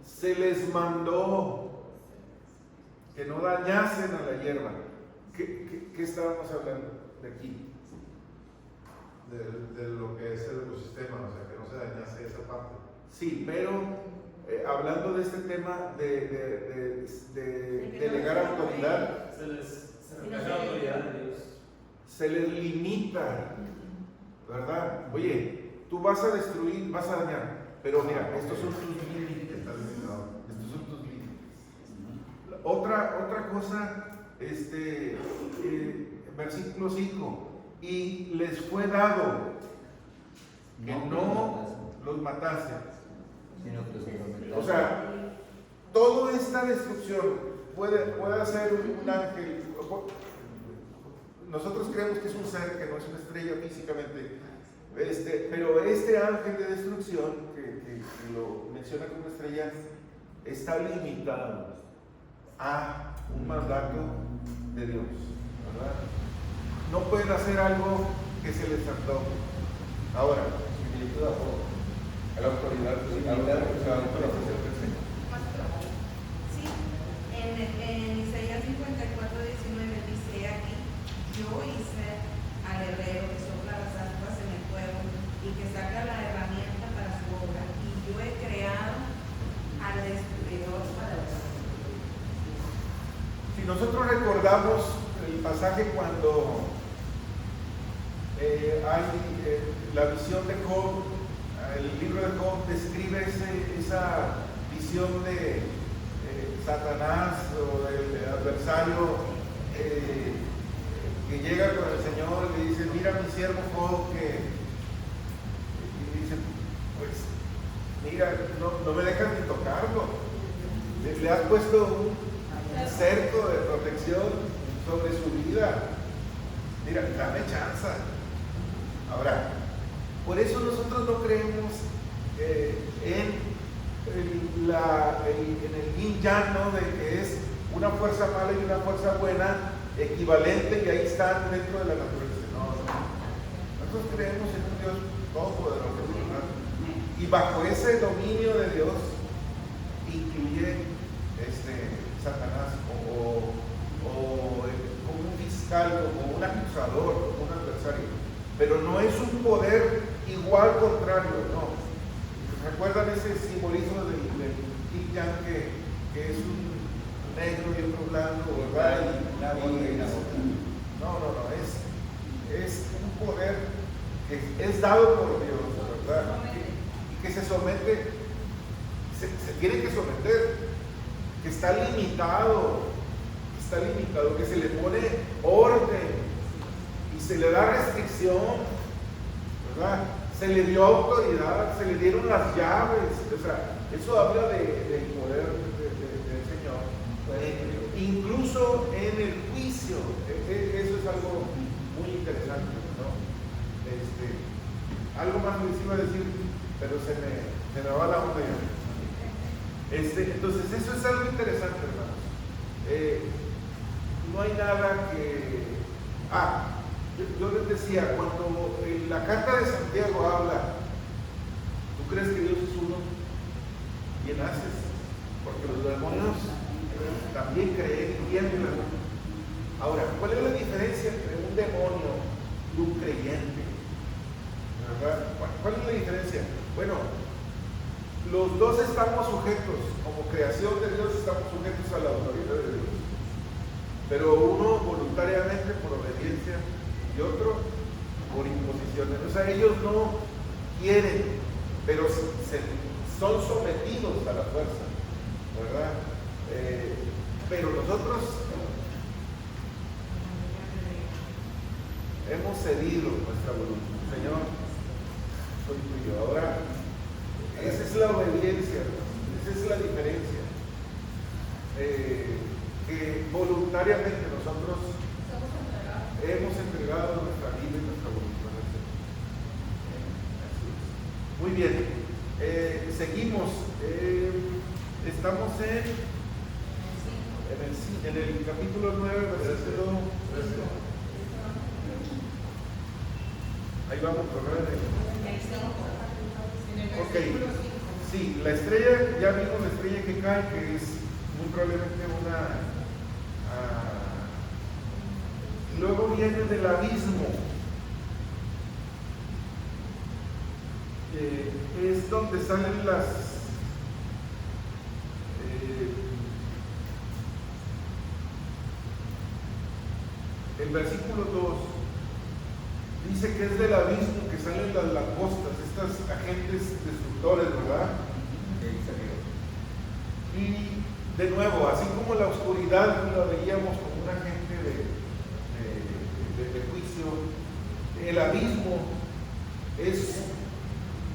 se les mandó que no dañasen a la hierba. ¿Qué estábamos hablando de aquí? De lo que es el ecosistema, o sea, que no se dañase esa parte. Sí, pero hablando de este tema de delegar autoridad, se les limita, ¿verdad? Oye, tú vas a destruir, vas a dañar, pero mira, estos son tus límites, estos son tus límites. Otra cosa, versículo 5, y les fue dado que no los matase. Sino que los atormentasen. O sea, toda esta destrucción puede hacer un ángel. Nosotros creemos que es un ser, que no es una estrella físicamente, pero este ángel de destrucción, que lo menciona como estrella, está limitado a un mandato de Dios, ¿verdad? No pueden hacer algo que se les antoje. Ahora, similitud a la autoridad, Sí, en Isaías 54:19 dice aquí, yo hice al herrero que sopla las ascuas en el fuego y que saca la herramienta para su obra, y yo he creado al destruidor para los. si nosotros recordamos el pasaje cuando hay la visión de Job, el libro de esa visión de Satanás o del adversario que llega con el Señor y le dice, mira mi siervo Job, y dice, pues mira, no me dejas ni tocarlo, le has puesto un cerco de protección sobre su vida, mira, dame chance. Ahora, por eso nosotros no creemos en el yin yang, ¿no? De que es una fuerza mala y una fuerza buena equivalente y ahí están dentro de la naturaleza. No. Nosotros creemos en un Dios todopoderoso, ¿verdad? Y bajo ese dominio de Dios incluye Satanás como un fiscal, como un acusador, como un adversario, pero no es un poder igual contrario, no. ¿Recuerdan ese simbolismo del yin yang que es un negro y otro blanco, ¿verdad? No, es un poder que es dado por Dios, ¿verdad? Y que se somete, se tiene que someter, que está limitado, que se le pone orden y se le da restricción, ¿verdad? Se le dio autoridad, se le dieron las llaves, o sea, eso habla del poder del Señor. Incluso en el juicio, eso es algo muy interesante, ¿no? Algo más les iba a decir, pero se me va la onda ya. Entonces, eso es algo interesante, hermanos. No hay nada que... yo les decía, cuando la carta de Santiago habla, ¿tú crees que Dios es uno? Bien haces, porque los demonios también creen y tiemblan. Ahora, ¿cuál es la diferencia entre un demonio y un creyente? ¿Verdad? ¿Cuál es la diferencia? Bueno, los dos estamos sujetos, como creación de Dios estamos sujetos a la autoridad de Dios, pero uno voluntariamente por obediencia y otro por imposición. O sea, ellos no quieren, pero son sometidos a la fuerza, ¿verdad? Pero nosotros hemos cedido nuestra voluntad. Señor, soy tuyo. Ahora, esa es la obediencia, esa es la diferencia. Que voluntariamente nosotros hemos entregado nuestra vida y nuestra voluntad al Señor. Muy bien, seguimos. Estamos en el capítulo 9, versículo 13. Ahí vamos, ¿verdad? Ok, sí, la estrella, ya vimos la estrella que cae, que es muy probablemente luego viene del abismo, es donde salen el versículo 2 dice que es del abismo que salen las langostas, estas agentes destructores, ¿verdad? Y de nuevo, así como la oscuridad la veíamos como un agente de juicio, el abismo es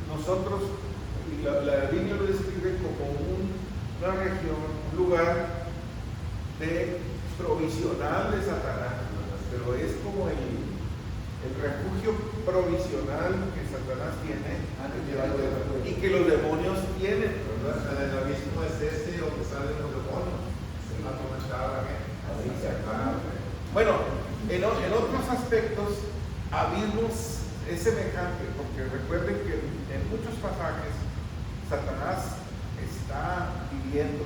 nosotros, y la Biblia lo describe como una región, un lugar provisional de Satanás, pero es como el refugio provisional que Satanás tiene y que los demonios tienen, ¿verdad? En el abismo es donde salen los demonios, se van a comentar a la gente. Bueno, en otros aspectos, abismos es semejante, porque recuerden que en muchos pasajes Satanás está viviendo,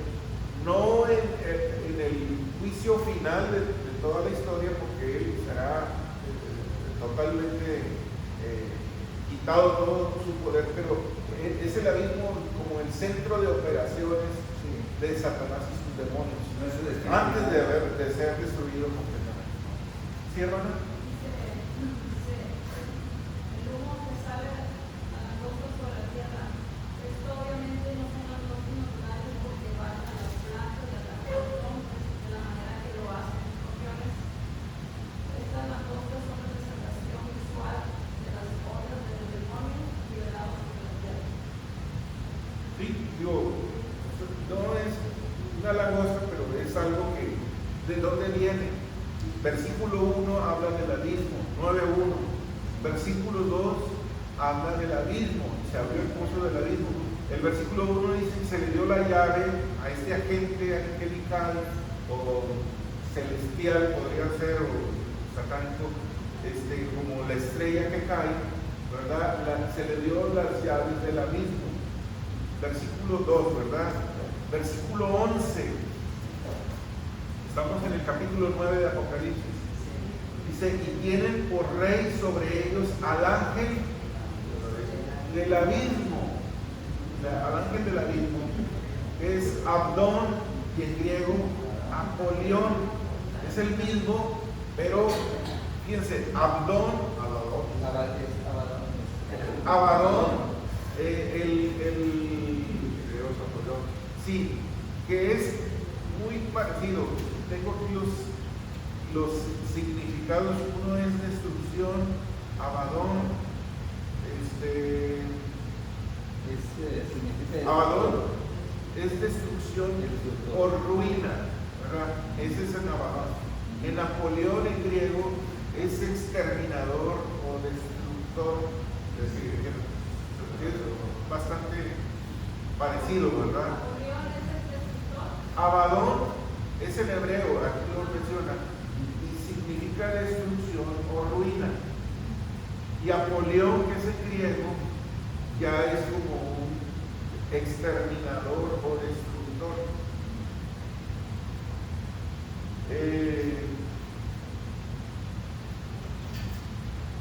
no en el juicio final de toda la historia, porque él será totalmente quitado todo su poder, pero es el abismo como el centro de operaciones de Satanás y sus demonios, antes de ser destruido completamente. ¿Sí, hermana? El humo que sale a la costa sobre la tierra, esto obviamente no son las digo, no es una langosta, pero es algo que, ¿de dónde viene? Versículo 1 habla del abismo, 9:1. Versículo 2 habla del abismo, se abrió el pozo del abismo. El versículo 1 dice que se le dio la llave a este agente angelical o celestial, podría ser, o satánico, como la estrella que cae, ¿verdad? Se le dio las llaves del abismo. Versículo 2, ¿verdad? Versículo 11. Estamos en el capítulo 9 de Apocalipsis. Dice, y tienen por rey sobre ellos al ángel del abismo. Al ángel del abismo es Abdón, y en griego Apolión. Es el mismo, pero fíjense, Abdón, Abadón, sí, que es muy parecido. Tengo aquí los significados. Uno es destrucción, Abadón, Abadón es destrucción o ruina, ¿verdad? Ese es en Abadón. En Napoleón en griego es exterminador o destructor, es decir, es bastante parecido, ¿verdad? Abadón es en hebreo, aquí lo menciona, y significa destrucción o ruina. Y Apolión, que es en griego, ya es como un exterminador o destructor.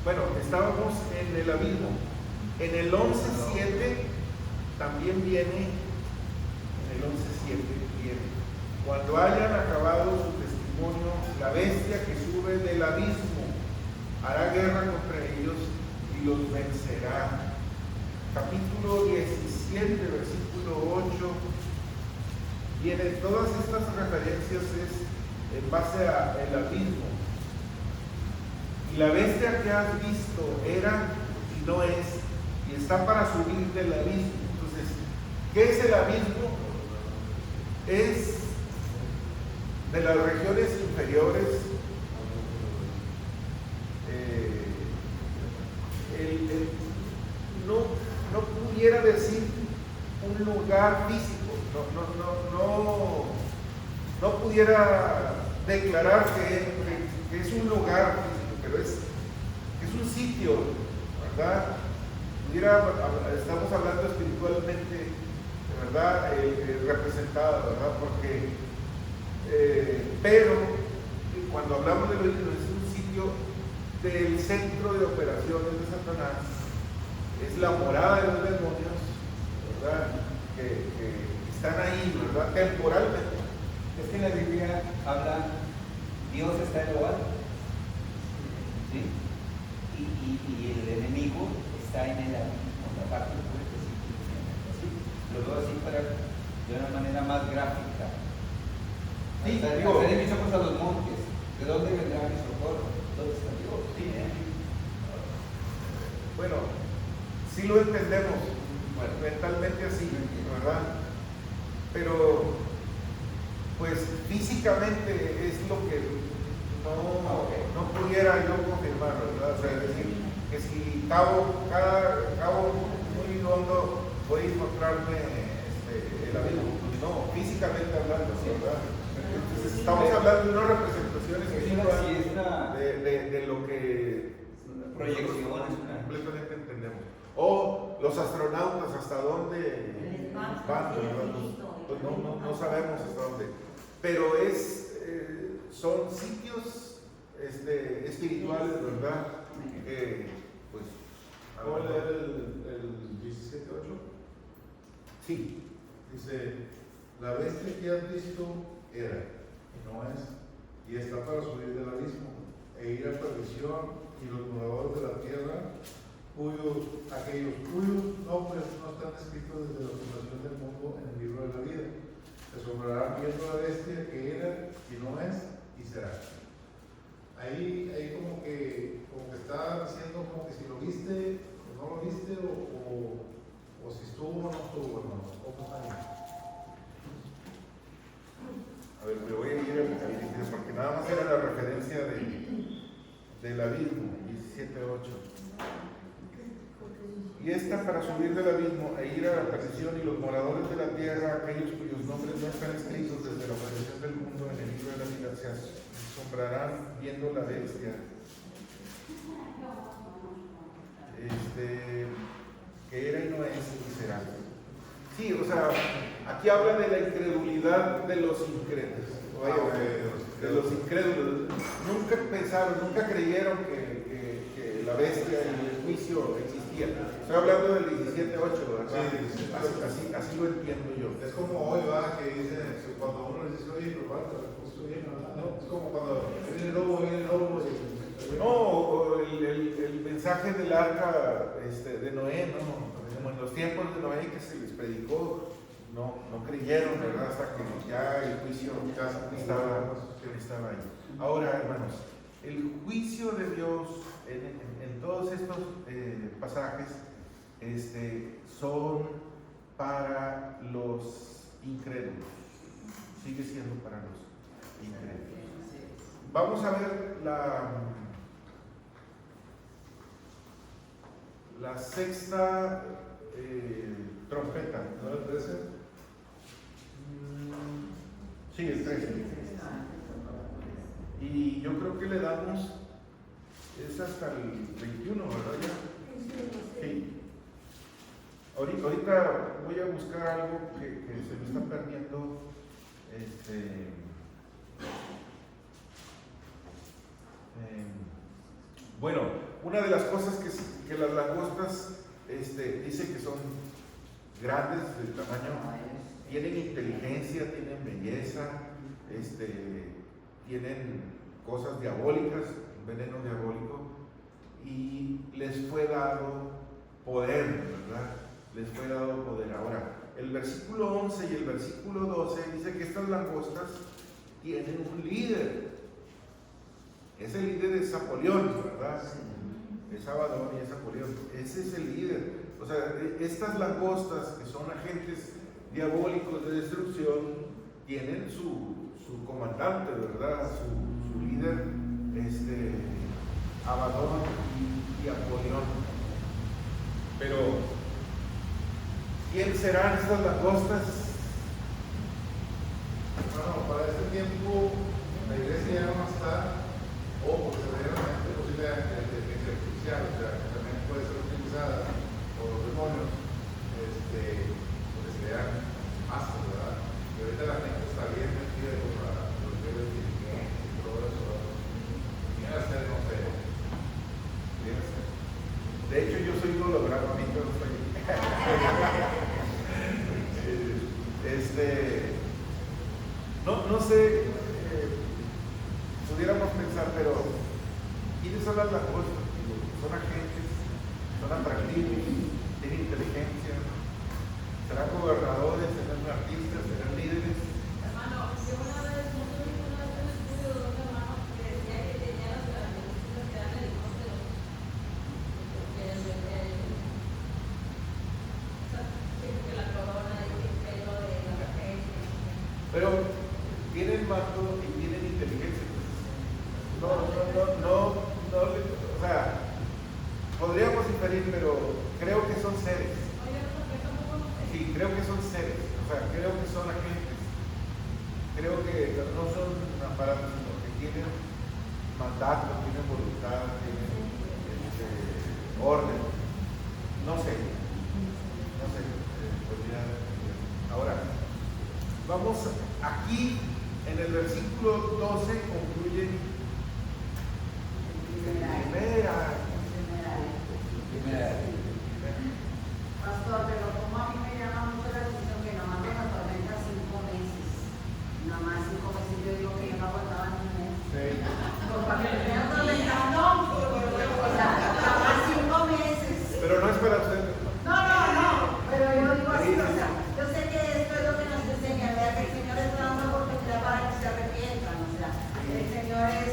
Bueno, estábamos en el abismo. En el 11:7 también viene, en el 11:7 viene, cuando hayan acabado su testimonio, la bestia que sube del abismo hará guerra contra ellos y los vencerá. Capítulo 17, versículo 8, vienen todas estas referencias es en base al abismo. Y la bestia que has visto era y no es, y está para subir del abismo. Entonces, ¿qué es el abismo? Es de las regiones inferiores, no pudiera decir un lugar físico, no pudiera declarar que es un lugar físico, pero es un sitio, ¿verdad? Estamos hablando espiritualmente, ¿verdad? Representado, ¿verdad? Porque pero cuando hablamos de lo divino, es un sitio del centro de operaciones de Satanás, es la morada de los demonios, ¿verdad? Que están ahí, ¿verdad? Temporalmente. Es que en la Biblia habla, Dios está en lo alto, ¿sí? Y el enemigo está en el abismo, la parte opuesta, ¿sí? Lo veo así de una manera más gráfica. Sí, alzaré mis ojos a los montes, ¿de dónde vendrá mi socorro? ¿Dónde está Dios? Sí, Bueno, sí lo entendemos, mentalmente así, ¿verdad? Pero, pues físicamente es lo que no pudiera yo confirmar, ¿verdad? O sea, es decir, que si cavo muy hondo voy a encontrarme el abismo. No, físicamente hablando, ¿verdad? Entonces, estamos hablando de una representación espiritual de lo que proyección completamente entendemos. O los astronautas, ¿hasta dónde van? Pues no sabemos hasta dónde. Pero son sitios espirituales, ¿verdad? Pues, ¿puedo leer el 17:8? Sí. Dice, la bestia que has visto era, y no es, y está para subir del abismo, e ir a perdición, y los moradores de la tierra, aquellos cuyos nombres no están escritos desde la fundación del mundo en el libro de la vida, se asombrarán viendo la bestia que era, y no es, y será. Ahí como que está diciendo como que si lo viste, o no lo viste, o si estuvo o no estuvo, hermanos. ¿Cómo está ahí? del abismo, 17:8. Y esta para subir del abismo e ir a la perdición, y los moradores de la tierra, aquellos cuyos nombres no están escritos desde la fundación del mundo en el libro de la vida, se asombrarán viendo la bestia. Que era y no es y será. Sí, o sea, aquí habla de la incredulidad de los incrédulos. De los incrédulos. Nunca pensaron, nunca creyeron que la bestia y el juicio existían. Estoy hablando del 17:8, ¿verdad? Sí, así lo entiendo yo. Es como hoy, va, que dice, cuando uno dice, oye, pero bueno, no, es como cuando viene el lobo. No, el mensaje del arca de Noé, ¿no? Como en los tiempos de Noé que se les predicó, no creyeron, ¿verdad? Hasta que ya el juicio estaba ahí. Ahora, hermanos, el juicio de Dios en todos estos pasajes son para los incrédulos. Sigue siendo para los incrédulos. Vamos a ver la sexta trompeta. ¿No el 13? Sí, el 13. Y yo creo que le damos, es hasta el 21, ¿verdad? Ya. Sí. Ahorita voy a buscar algo que se me está perdiendo. Bueno, una de las cosas que las langostas dice que son grandes de tamaño, tienen inteligencia, tienen belleza, tienen cosas diabólicas, veneno diabólico, y les fue dado poder, ¿verdad? Les fue dado poder. Ahora, el versículo 11 y el versículo 12 dice que estas langostas tienen un líder. Ese líder es Apolión, ¿verdad? Es Abadón y es Apolión. Ese es el líder. O sea, estas langostas, que son agentes diabólicos de destrucción, tienen su comandante, ¿verdad? Su líder, Abadón y Apolión. Pero, ¿quién serán estas langostas? Bueno, para este tiempo la iglesia ya no va a estar, o porque se veía una posibilidad de inteligencia artificial, o sea, que también puede ser utilizada por los demonios, porque se vean más, ¿verdad? Y ahorita la gente está bien metida con los niveles de inteligencia y todo eso. Viene a ser, no sé. Viene a ser. De hecho, yo soy un holograma, a mí no estoy. No sé, pudiéramos pensar, pero ¿quiénes son las langostas? Son agentes, son atractivos, tienen inteligencia, serán gobernadores, serán artistas, serán líderes. Hermano, yo una vez un estudio de un hermano que decía que tenía las características que dan helicópteros. Que la corona y el pelo de la gente. Pero tienen mando y tienen inteligencia. O sea, podríamos inferir, pero creo que son seres. Sí, creo que son seres. O sea, creo que son agentes. Creo que no son aparatos, sino que tienen mandato, tienen voluntad, tienen orden. No sé. Ahora, vamos aquí en el versículo 12, concluye Pastor, pero como a mí me llama mucho la atención que nomás nos atormenta 5 meses. Nomás 5 meses, yo digo que yo no aguantaba ni un mes. Pues para que me estén atormentando, o sea, nomás 5 meses. pero no es para usted. No, pero yo digo así, o sea, yo sé que esto es lo que nos enseña, ¿verdad? Que el Señor es dando oportunidad para que se arrepientan, o sea, el Señor es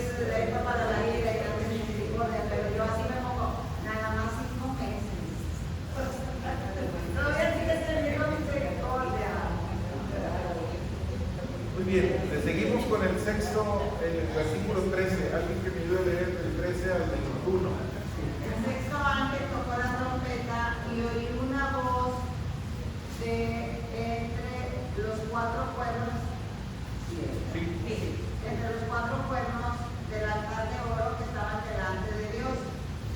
bien, le seguimos con el sexto, el versículo 13. Alguien que me ayude a leer del 13 al 21. El sexto ángel tocó la trompeta y oí una voz de entre los cuatro cuernos. Entre los cuatro cuernos del altar de oro que estaban delante de Dios,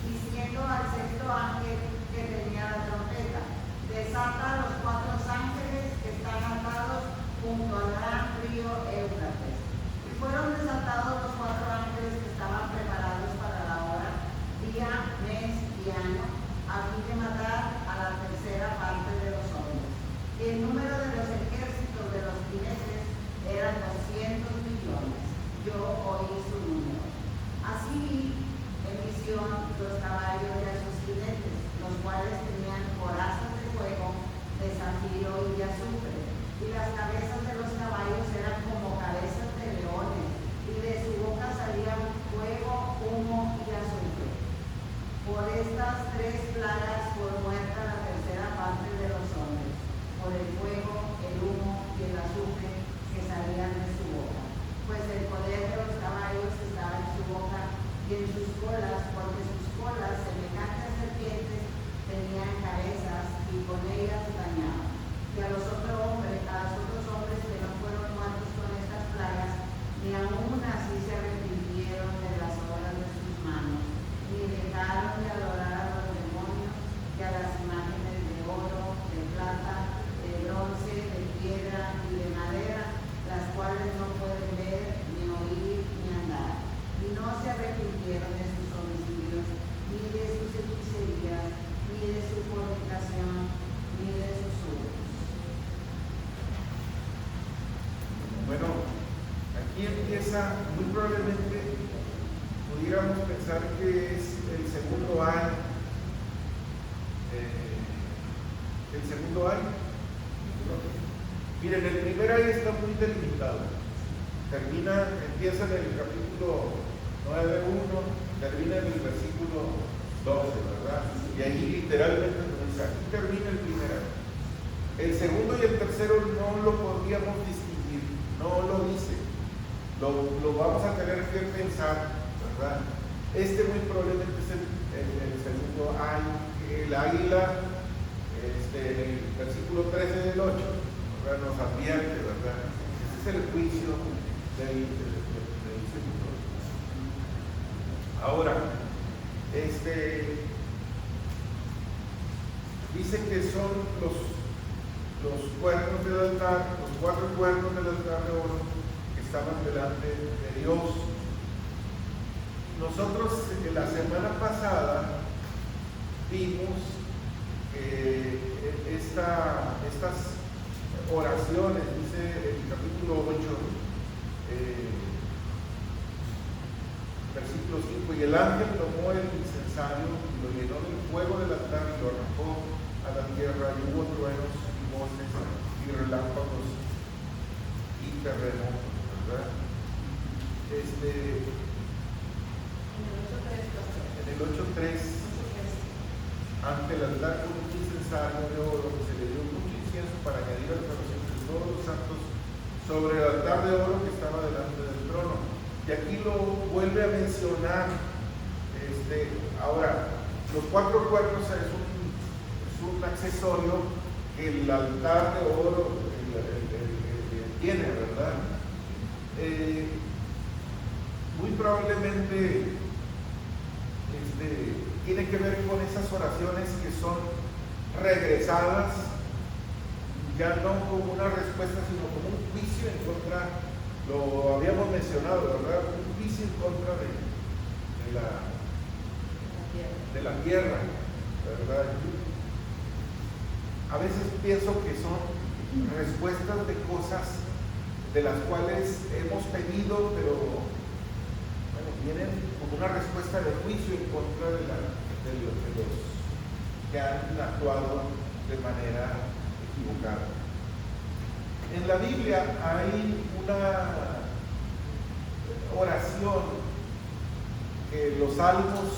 diciendo al sexto ángel que tenía la trompeta: desata a los cuatro ángeles que están atados junto al gran río Éufrates. Y fueron desatados los cuatro ángeles que estaban preparados para la hora, día, mes y año, a fin de matar a la tercera parte de los hombres. Y el número de los ejércitos de los jinetes eran 200 millones. Yo oí su número. Así vi en visión los caballos de sus jinetes, los cuales tenían corazas de fuego, de zafiro y de azufre, y las cabezas de los caballos eran como cabezas de leones, y de su boca salían fuego, humo y azufre. Por estas tres plagas fue muerta la tercera parte de los hombres, por el fuego, el humo y el azufre que salían de su boca. Pues el poder de los caballos estaba en su boca y en sus colas, porque sus colas, semejantes a serpientes, tenían cabezas y con ellas dañaban. Y a los otros hombres que no fueron muertos con estas plagas, ni aún así se arrepintieron de las obras de sus manos, ni dejaron de adorar a los demonios y a las imágenes de oro, de plata, de bronce, de piedra y de madera, las cuales no pueden ver, ni oír, ni andar. Y no se arrepintieron de sus homicidios, ni de sus hechicerías, ni de su fornicación, ni de sus hurtos. Bueno, aquí empieza, muy probablemente pudiéramos pensar que es el segundo año. El segundo año. Miren, el primer año está muy delimitado. Empieza en el capítulo 9:1, termina en el versículo 12, ¿verdad? Y ahí literalmente nos dice, aquí termina el primer año. El segundo y el tercero no lo podríamos distinguir, no lo dice. Lo vamos a tener que pensar, ¿verdad? Muy probablemente es el segundo año. El águila, en el versículo 13 del 8, ¿verdad? Nos advierte, ¿verdad? Ese es el juicio del segundo. Ahora, dice que son los cuernos del altar, los cuatro cuernos del altar de oro que estaban delante de Dios. Nosotros la semana pasada vimos que estas oraciones, dice el capítulo 8, versículo 5, y el ángel tomó el incensario y lo llenó del fuego del altar y lo arrojó a la tierra, y hubo truenos y voces y relámpagos y terremotos, ¿verdad? En el 8:3, ante el altar con un incensario de oro que se le dio mucho incienso para añadir a la oración de todos los santos sobre el altar de oro que estaba delante del trono. Y aquí lo vuelve a mencionar. Ahora, los cuatro cuernos es un accesorio que el altar de oro tiene, ¿verdad? Muy probablemente tiene que ver con esas oraciones que son regresadas, ya no como una respuesta, sino como un juicio en contra, lo habíamos mencionado, ¿verdad? Un juicio en contra de la tierra, ¿verdad? A veces pienso que son respuestas de cosas de las cuales hemos pedido, pero bueno, vienen como una respuesta de juicio en contra de los que han actuado de manera equivocada. En la Biblia hay una oración que los salmos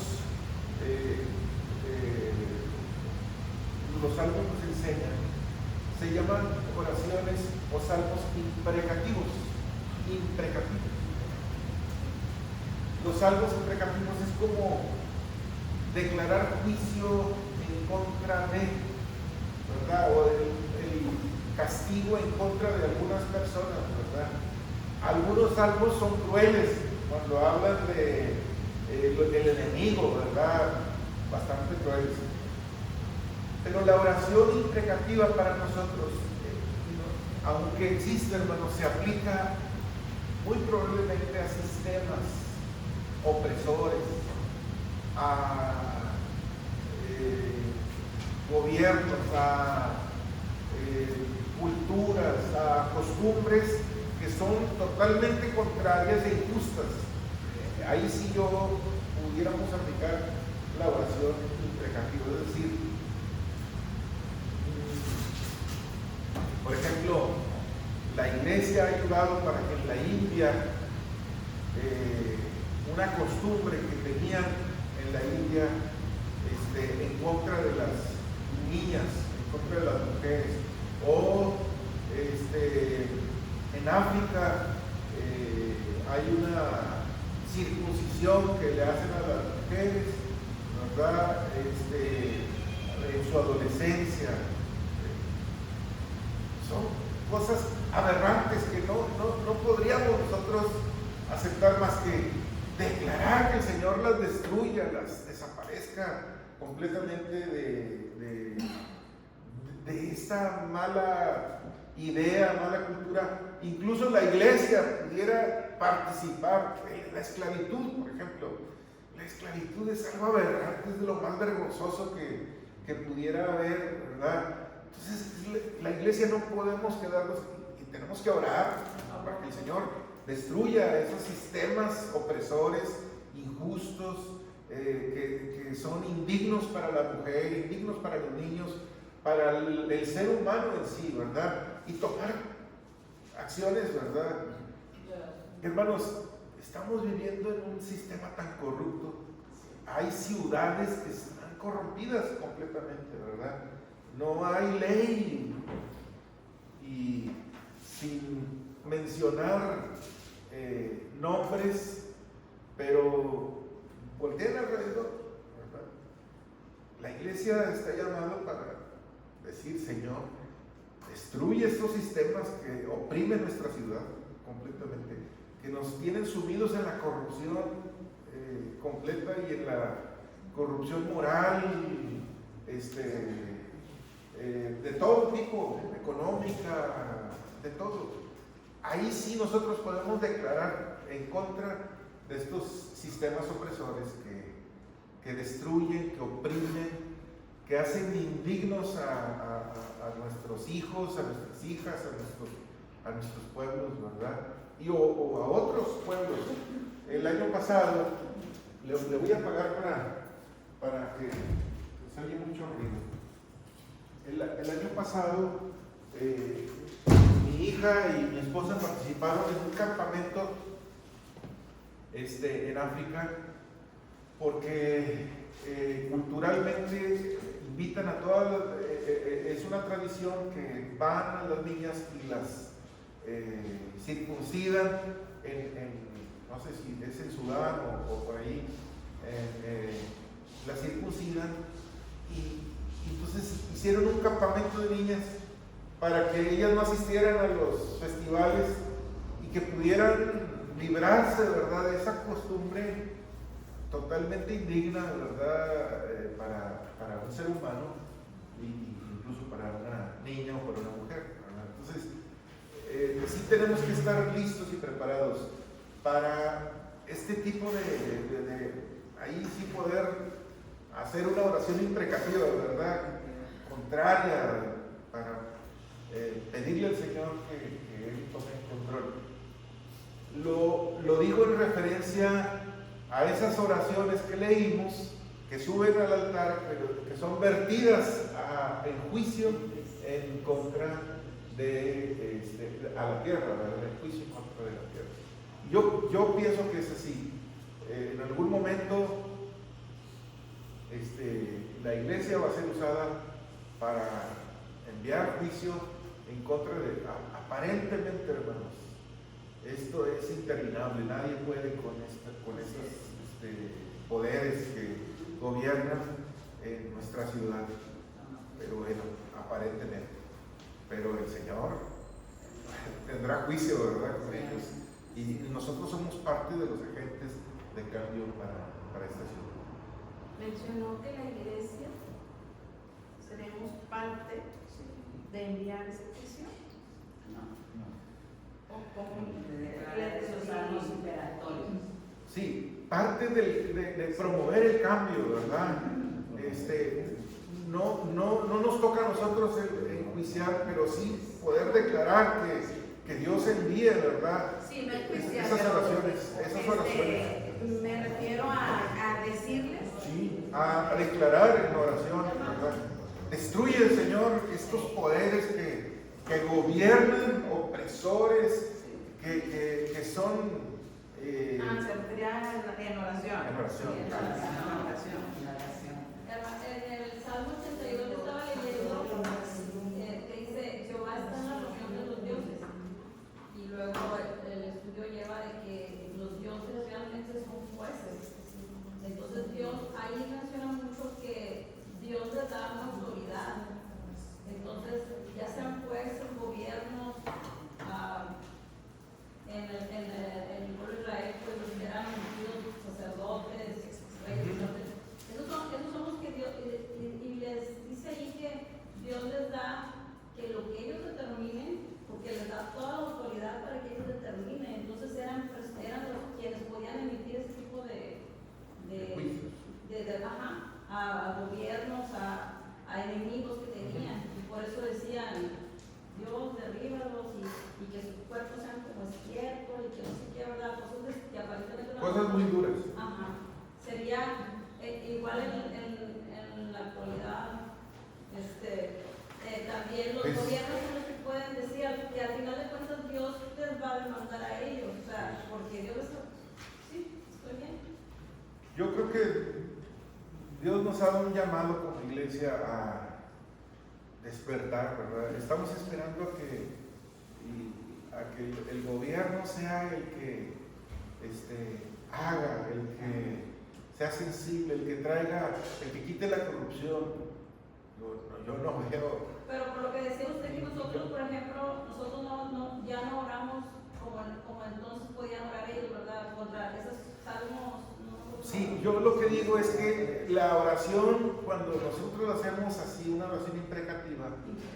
nos enseñan, se llaman oraciones o salmos imprecativos. imprecativos. Los salvos imprecativos es como declarar juicio en contra de, ¿verdad? O el castigo en contra de algunas personas, ¿verdad? Algunos salmos son crueles cuando hablan de el enemigo, ¿verdad? Bastante crueles. Pero la oración imprecativa para nosotros, aunque existe, hermanos, se aplica muy probablemente a sistemas opresores, a gobiernos, a culturas, a costumbres que son totalmente contrarias e injustas. Ahí sí yo pudiéramos aplicar la oración imprecativa, es decir, por ejemplo, la iglesia ha ayudado para que en la India una costumbre que tenían en la India en contra de las niñas, en contra de las mujeres, o en África hay una circuncisión que le hacen a las mujeres, ¿verdad? En su adolescencia. Son cosas aberrantes que no podríamos nosotros aceptar más que declarar que el Señor las destruya, las desaparezca completamente de esta mala idea, mala cultura. Incluso la iglesia pudiera participar en la esclavitud, por ejemplo. La esclavitud es algo aberrante, es de lo más vergonzoso que pudiera haber, ¿verdad? Entonces, la iglesia no podemos quedarnos y tenemos que orar para que el Señor destruya esos sistemas opresores, injustos, que son indignos para la mujer, indignos para los niños, para el ser humano en sí, ¿verdad? Y tomar acciones, ¿verdad? Hermanos, estamos viviendo en un sistema tan corrupto. Hay ciudades que están corrompidas completamente, ¿verdad? No hay ley. Y sin mencionar nombres, pero volteen alrededor, ¿verdad? La iglesia está llamada para decir: Señor, destruye estos sistemas que oprimen nuestra ciudad completamente, que nos tienen sumidos en la corrupción completa y en la corrupción moral, de todo tipo, económica, de todo. Ahí sí nosotros podemos declarar en contra de estos sistemas opresores que destruyen, que oprimen, que hacen indignos a nuestros hijos, a nuestras hijas, a nuestros pueblos, ¿verdad? O a otros pueblos. El año pasado, le voy a apagar para que se oye mucho ruido. El año pasado, mi hija y mi esposa participaron en un campamento en África, porque culturalmente invitan a todas, es una tradición que van a las niñas y las circuncidan no sé si es en Sudán o por ahí, las circuncidan y entonces hicieron un campamento de niñas para que ellas no asistieran a los festivales y que pudieran librarse, ¿verdad?, de esa costumbre totalmente indigna, ¿verdad?, para un ser humano e incluso para una niña o para una mujer, ¿verdad? Entonces, sí tenemos que estar listos y preparados para este tipo ahí sí poder hacer una oración imprecativa, ¿verdad?, contraria, para pedirle al Señor que Él tome el control. Lo digo en referencia a esas oraciones que leímos, que suben al altar, pero que son vertidas en juicio en contra a la tierra, ¿verdad?, en juicio en contra de la tierra. Yo pienso que es así. En algún momento la iglesia va a ser usada para enviar juicio en contra de, aparentemente, hermanos, esto es interminable, nadie puede con estos poderes que gobiernan en nuestra ciudad, pero bueno, aparentemente. Pero el Señor tendrá juicio, ¿verdad?, con ellos. Y nosotros somos parte de los agentes de cambio para esta ciudad. Mencionó que la iglesia seremos parte de enviar esa petición. De esos salmos imperatorios. Sí, parte de promover el cambio, ¿verdad? No nos toca a nosotros enjuiciar, pero sí poder declarar que Dios envíe, ¿verdad? Sí, no enjuiciar, esas pero, oraciones. Me refiero a decirles. Sí, a declarar en oración, ¿verdad? Destruye el Señor estos poderes que gobiernan, opresores, que son... se refería en oración. En oración. Sí, en oración. En el Salmo 82 que estaba leyendo, que dice, Jehová está en la reunión de los dioses. Y luego el estudio lleva de que los dioses realmente son jueces. Entonces Dios, ahí menciona mucho que Dios les da una autoridad. Entonces, ya sean jueces, gobiernos, en el pueblo de Israel, pues los que eran ungidos, sacerdotes, reyes, esos son los que Dios, y les dice ahí que Dios les da que lo que ellos determinen, porque les da toda la autoridad para que ellos determinen. Entonces eran los quienes podían emitir ese tipo a gobiernos, a enemigos que tenían, y por eso decían, Dios, derríbalos y que sus cuerpos sean como estiércol y que no sé qué, ¿verdad? Cosas que aparentemente no. Cosas muy duras. Ajá. Sería igual en la actualidad, también los gobiernos son los que pueden decir que al final de cuentas Dios les va a demandar a ellos, o sea, porque Dios sí, estoy bien. Yo creo que Dios nos ha dado un llamado como iglesia a despertar, ¿verdad? Estamos esperando a que el gobierno sea el que haga, el que sea sensible, el que traiga, el que quite la corrupción. Yo no veo. Pero por lo que decía usted que nosotros, por ejemplo, nosotros ya no oramos como entonces podían orar ellos, ¿verdad? Contra esos salmos. Sí, yo lo que digo es que la oración, cuando nosotros hacemos así, una oración imprecativa,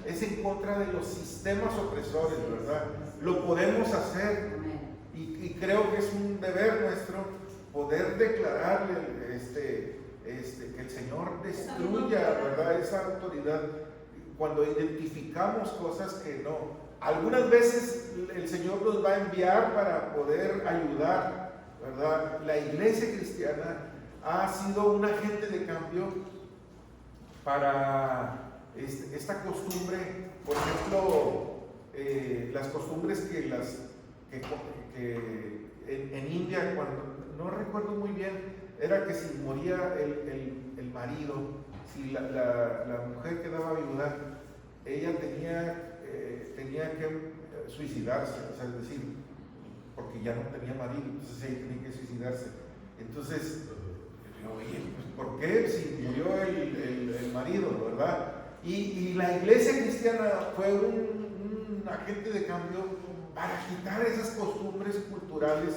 es en contra de los sistemas opresores, ¿verdad? Lo podemos hacer y creo que es un deber nuestro poder declararle que el Señor destruya, ¿verdad?, esa autoridad cuando identificamos cosas que no. Algunas veces el Señor nos va a enviar para poder ayudar, ¿verdad? La iglesia cristiana ha sido un agente de cambio para esta costumbre, por ejemplo, las costumbres que en India, cuando no recuerdo muy bien, era que si moría el marido, si la mujer quedaba viuda, ella tenía que suicidarse, o sea, es decir, porque ya no tenía marido, entonces ella tenía que suicidarse. Entonces, oye, pues, ¿por qué? Si murió el marido, ¿verdad? Y la iglesia cristiana fue un agente de cambio para quitar esas costumbres culturales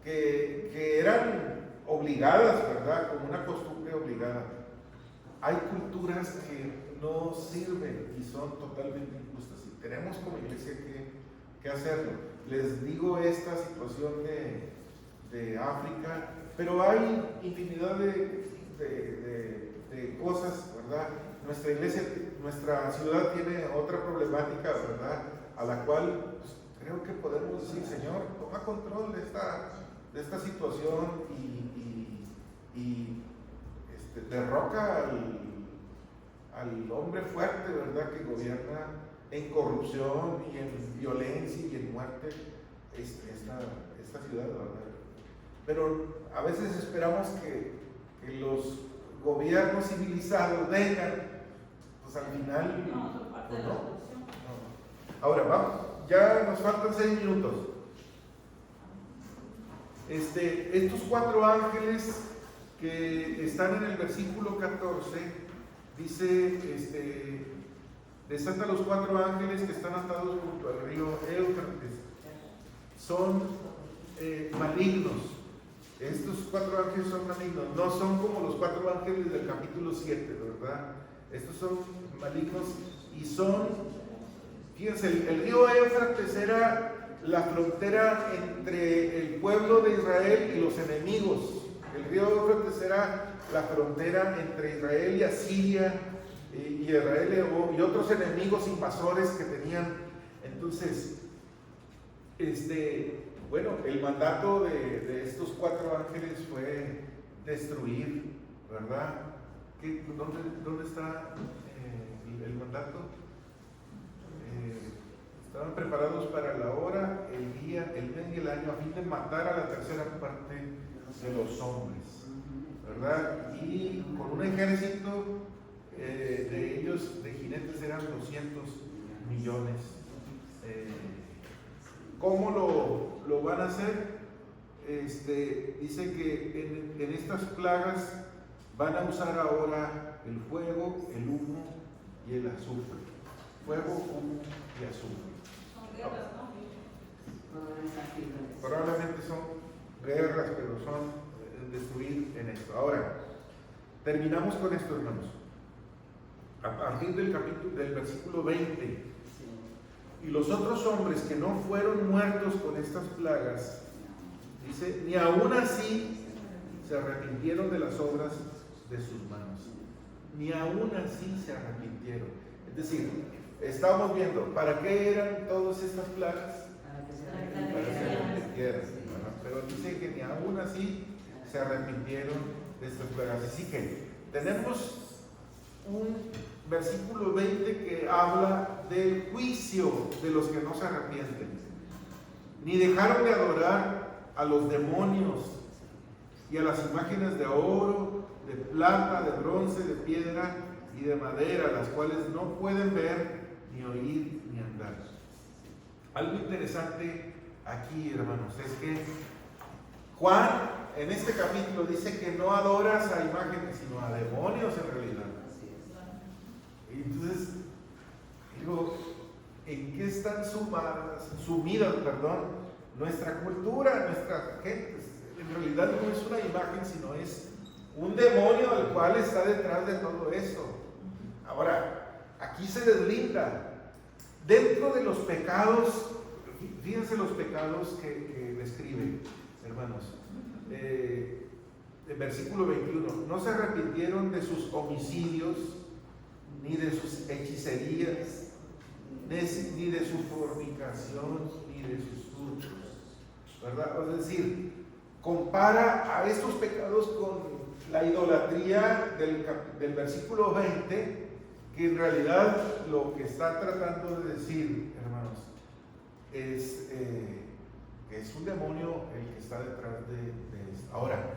que eran obligadas, ¿verdad? Como una costumbre obligada. Hay culturas que no sirven y son totalmente injustas y tenemos como iglesia que hacerlo. Les digo esta situación de África, pero hay infinidad de cosas, ¿verdad? Nuestra iglesia, nuestra ciudad tiene otra problemática, ¿verdad? A la cual pues, creo que podemos decir, Señor, toma control de esta situación y derroca al hombre fuerte, ¿verdad?, que gobierna en corrupción y en violencia y en muerte esta ciudad, ¿verdad? Pero a veces esperamos que los gobiernos civilizados vengan, pues al final No, son parte de la solución. Ahora vamos, ya nos faltan 6 minutos. Estos 4 ángeles que están en el versículo 14, dice, desata los 4 ángeles que están atados junto al río Éufrates. Son malignos. Estos 4 ángeles son malignos, no son como los 4 ángeles del capítulo 7, ¿verdad? Estos son malignos y son, fíjense, el río Éufrates era la frontera entre el pueblo de Israel y los enemigos. El río Éufrates era la frontera entre Israel y Asiria y Israel y otros enemigos invasores que tenían. Entonces, bueno, el mandato de estos 4 ángeles fue destruir, ¿verdad? ¿Dónde está el mandato? Estaban preparados para la hora, el día, el mes y el año a fin de matar a la tercera parte de los hombres, ¿verdad? Y con un ejército de ellos, de jinetes, eran 200 millones. ¿Cómo lo van a hacer? Dice que en estas plagas van a usar ahora el fuego, el humo y el azufre. Fuego, humo y azufre. Probablemente son guerras, pero son destruir en esto. Ahora, terminamos con esto, hermanos. A partir del versículo 20. Y los otros hombres que no fueron muertos con estas plagas, dice, ni aún así se arrepintieron de las obras de sus manos. Ni aún así se arrepintieron. Es decir, estamos viendo, ¿para qué eran todas estas plagas? Para que se arrepintieran. Pero dice que ni aún así se arrepintieron de estas plagas. Así que tenemos un versículo 20 que habla del juicio de los que no se arrepienten. Ni dejaron de adorar a los demonios y a las imágenes de oro, de plata, de bronce, de piedra y de madera, las cuales no pueden ver, ni oír, ni andar. Algo interesante aquí, hermanos, es que Juan en este capítulo dice que no adoras a imágenes, sino a demonios en realidad. Y entonces, digo, ¿en qué están sumidas, nuestra cultura, nuestra gente? En realidad no es una imagen, sino es un demonio al cual está detrás de todo eso. Ahora, aquí se deslinda. Dentro de los pecados, fíjense los pecados que describe, hermanos. El versículo 21, no se arrepintieron de sus homicidios, ni de sus hechicerías, ni de su fornicación, ni de sus hurtos, ¿verdad? Es decir, compara a estos pecados con la idolatría del versículo 20, que en realidad lo que está tratando de decir, hermanos, es que es un demonio el que está detrás de esto. Ahora,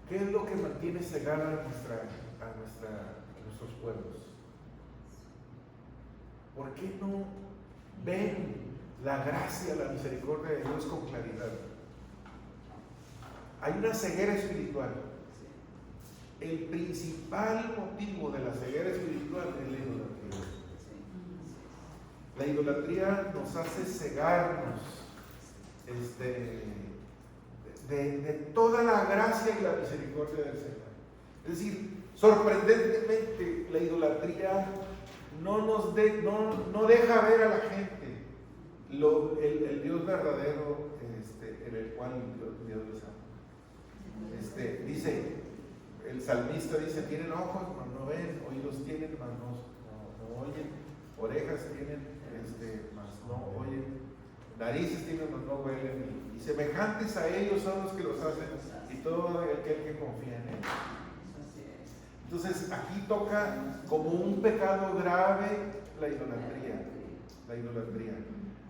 ¿qué es lo que mantiene cegada a nuestros pueblos? ¿Por qué no ven la gracia, la misericordia de Dios con claridad? Hay una ceguera espiritual. El principal motivo de la ceguera espiritual es la idolatría. La idolatría nos hace cegarnos de toda la gracia y la misericordia del Señor. Es decir, sorprendentemente, la idolatría no deja ver a la gente el Dios verdadero en el cual Dios les ama. Dice, el salmista dice, tienen ojos, mas no ven, oídos tienen, mas no oyen, orejas tienen, mas no oyen, narices tienen, mas no huelen, y semejantes a ellos son los que los hacen, y todo aquel que confía en ellos. Entonces, aquí toca como un pecado grave la idolatría.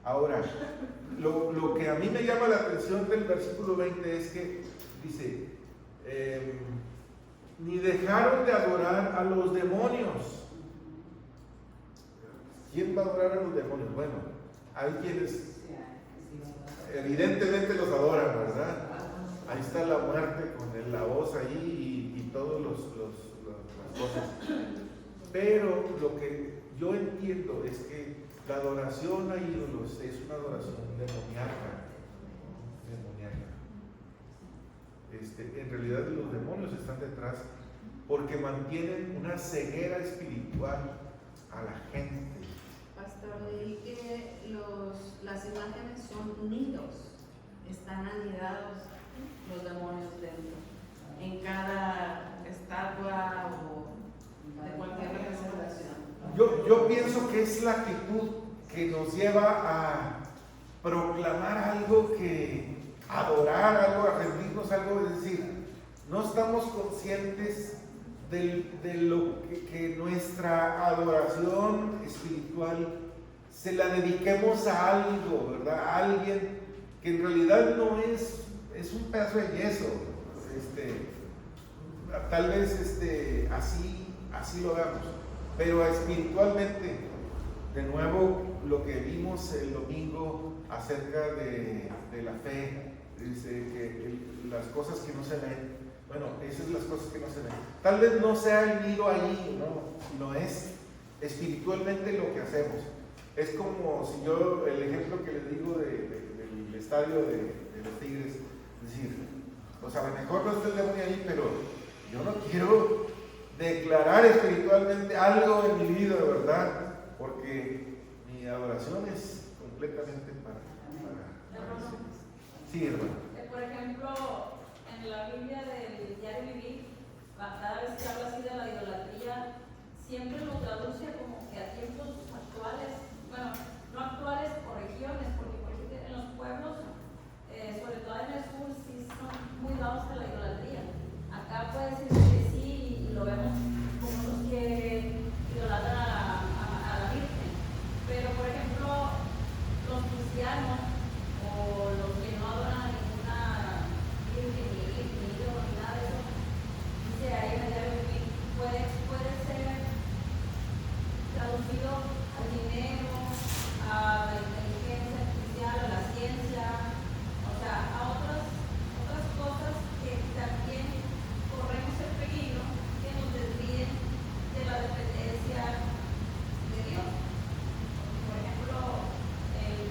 Ahora, lo que a mí me llama la atención del versículo 20 es que dice, ni dejaron de adorar a los demonios. ¿Quién va a adorar a los demonios? Bueno, hay quienes evidentemente los adoran, ¿verdad? Ahí está la muerte con la voz ahí y todas las cosas. Pero lo que yo entiendo es que la adoración a ídolos es una adoración demoníaca. En realidad los demonios están detrás porque mantienen una ceguera espiritual a la gente. Pastor, leí que las imágenes son nidos, están anidados los demonios dentro, en cada estatua o de cualquier representación. Yo pienso que es la actitud que nos lleva a proclamar algo, adorar algo, a rendirnos algo, es decir, no estamos conscientes de lo que nuestra adoración espiritual se la dediquemos a algo, ¿verdad? A alguien que en realidad no es un pedazo de yeso, tal vez así lo veamos, pero espiritualmente, de nuevo, lo que vimos el domingo acerca de la fe, dice que las cosas que no se ven, bueno, esas son las cosas que no se ven. Tal vez no sea el nido ahí, no es espiritualmente lo que hacemos. Es como si yo, el ejemplo que les digo del estadio de los Tigres, es decir, pues a lo mejor no está el demonio ahí, pero yo no quiero declarar espiritualmente algo en mi vida, ¿verdad? Porque mi adoración es completamente para sí, hermano. Por ejemplo, en la Biblia del Diario Vivir, cada vez que habla así de la idolatría, siempre lo traduce como que a tiempos actuales, bueno, no actuales o regiones, porque por ejemplo en los pueblos, sobre todo en el sur, sí son muy dados a la idolatría. Acá puede decir que sí, y lo vemos como los que idolatran a la Virgen. Pero por ejemplo, los cristianos o los que no adoran a ninguna Virgen ni ídolo ni nada de eso, dice ahí en el Diario Vivir, puede ser traducido al dinero, a la inteligencia artificial, a la ciencia, o sea, a otras cosas que también corremos el peligro que nos desvíen de la dependencia de Dios. Por ejemplo,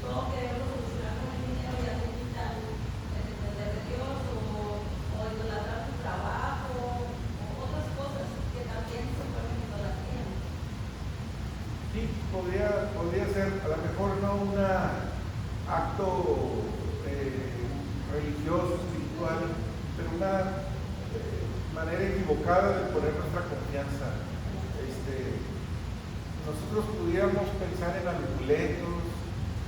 todo queremos solucionar con el dinero y hacer quitar el depender de Dios o idolatrar tu trabajo o otras cosas que también se vuelven idolatría. Sí, podría ser, a lo mejor no un acto religioso, espiritual, pero una manera equivocada de poner nuestra confianza. Nosotros pudiéramos pensar en amuletos,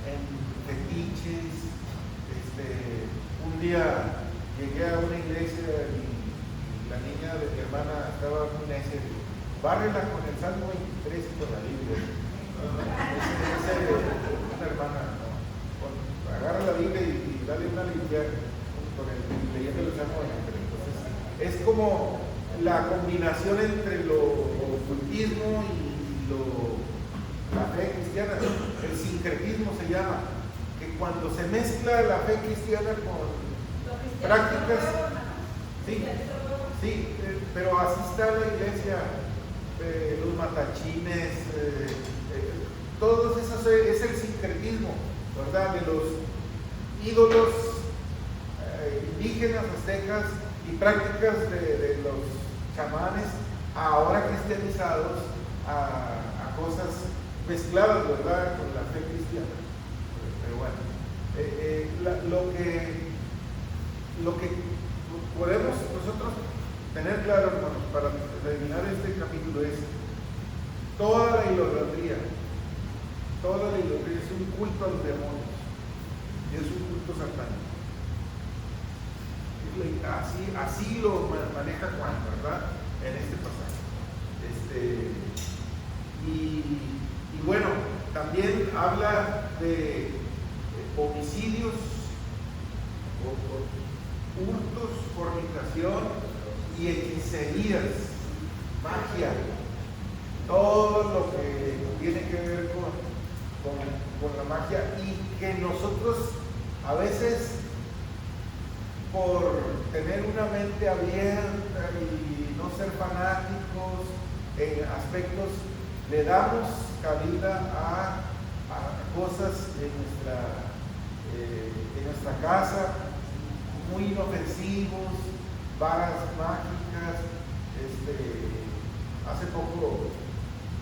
en fetiches. Un día llegué a una iglesia y la niña de mi hermana estaba muy necia. Bárrela con el Salmo 23 y con la Biblia. Una hermana, ¿no? Agarra la Biblia y dale una Biblia leyendo el Salmo 23. Entonces, es como la combinación entre lo ocultismo y la fe cristiana. El sincretismo se llama, que cuando se mezcla la fe cristiana con prácticas, sí, pero así está la iglesia, los matachines, todos esos es el sincretismo, ¿verdad? De los ídolos indígenas, aztecas y prácticas de los chamanes, ahora cristianizados a cosas mezcladas, ¿verdad?, con la fe cristiana. Pero bueno, lo que podemos nosotros tener claro, hermanos, para terminar este capítulo es toda la idolatría es un culto a los demonios y es un culto satánico. Así lo maneja Juan, ¿verdad?, en este pasaje. Y bueno, también habla de homicidios, hurtos, fornicación y hechicerías, magia, todo lo que tiene que ver con la magia, y que nosotros a veces por tener una mente abierta y no ser fanáticos en aspectos, le damos cabida a cosas en nuestra casa, muy inofensivos, varas mágicas. Hace poco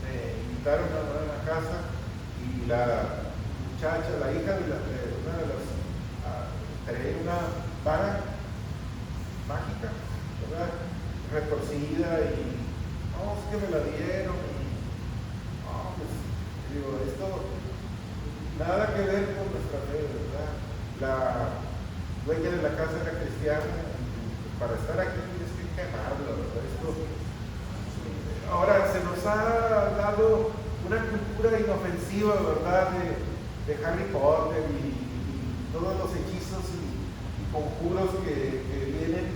me invitaron a una casa y la muchacha, la hija de una de las, traía una vara mágica, ¿verdad? Retorcida, y no, es que me la dieron, y no, pues digo, esto nada que ver con nuestra fe, ¿verdad? La dueña de la casa era cristiana, y para estar aquí tienes que quemarlo, ¿verdad? Ahora se nos ha dado una cultura inofensiva, ¿verdad? De Harry Potter y todos los hechizos y conjuros que vienen,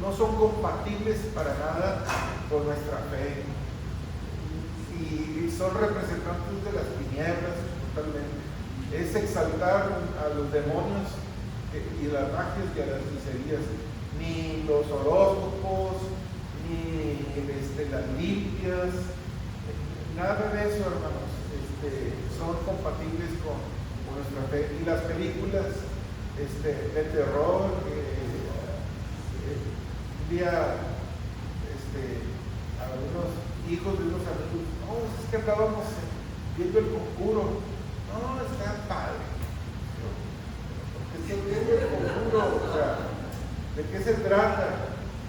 no son compatibles para nada con nuestra fe, y son representantes de las tinieblas totalmente. Es exaltar a los demonios y las magias y a las hechicerías. Ni los horóscopos, ni las limpias, nada de eso, hermanos, son compatibles con nuestra fe. Y las películas de terror, un día algunos hijos de unos amigos, no, es que andábamos viendo El Conjuro, no, está padre, porque estoy viendo El Conjuro, o sea, ¿de qué se trata?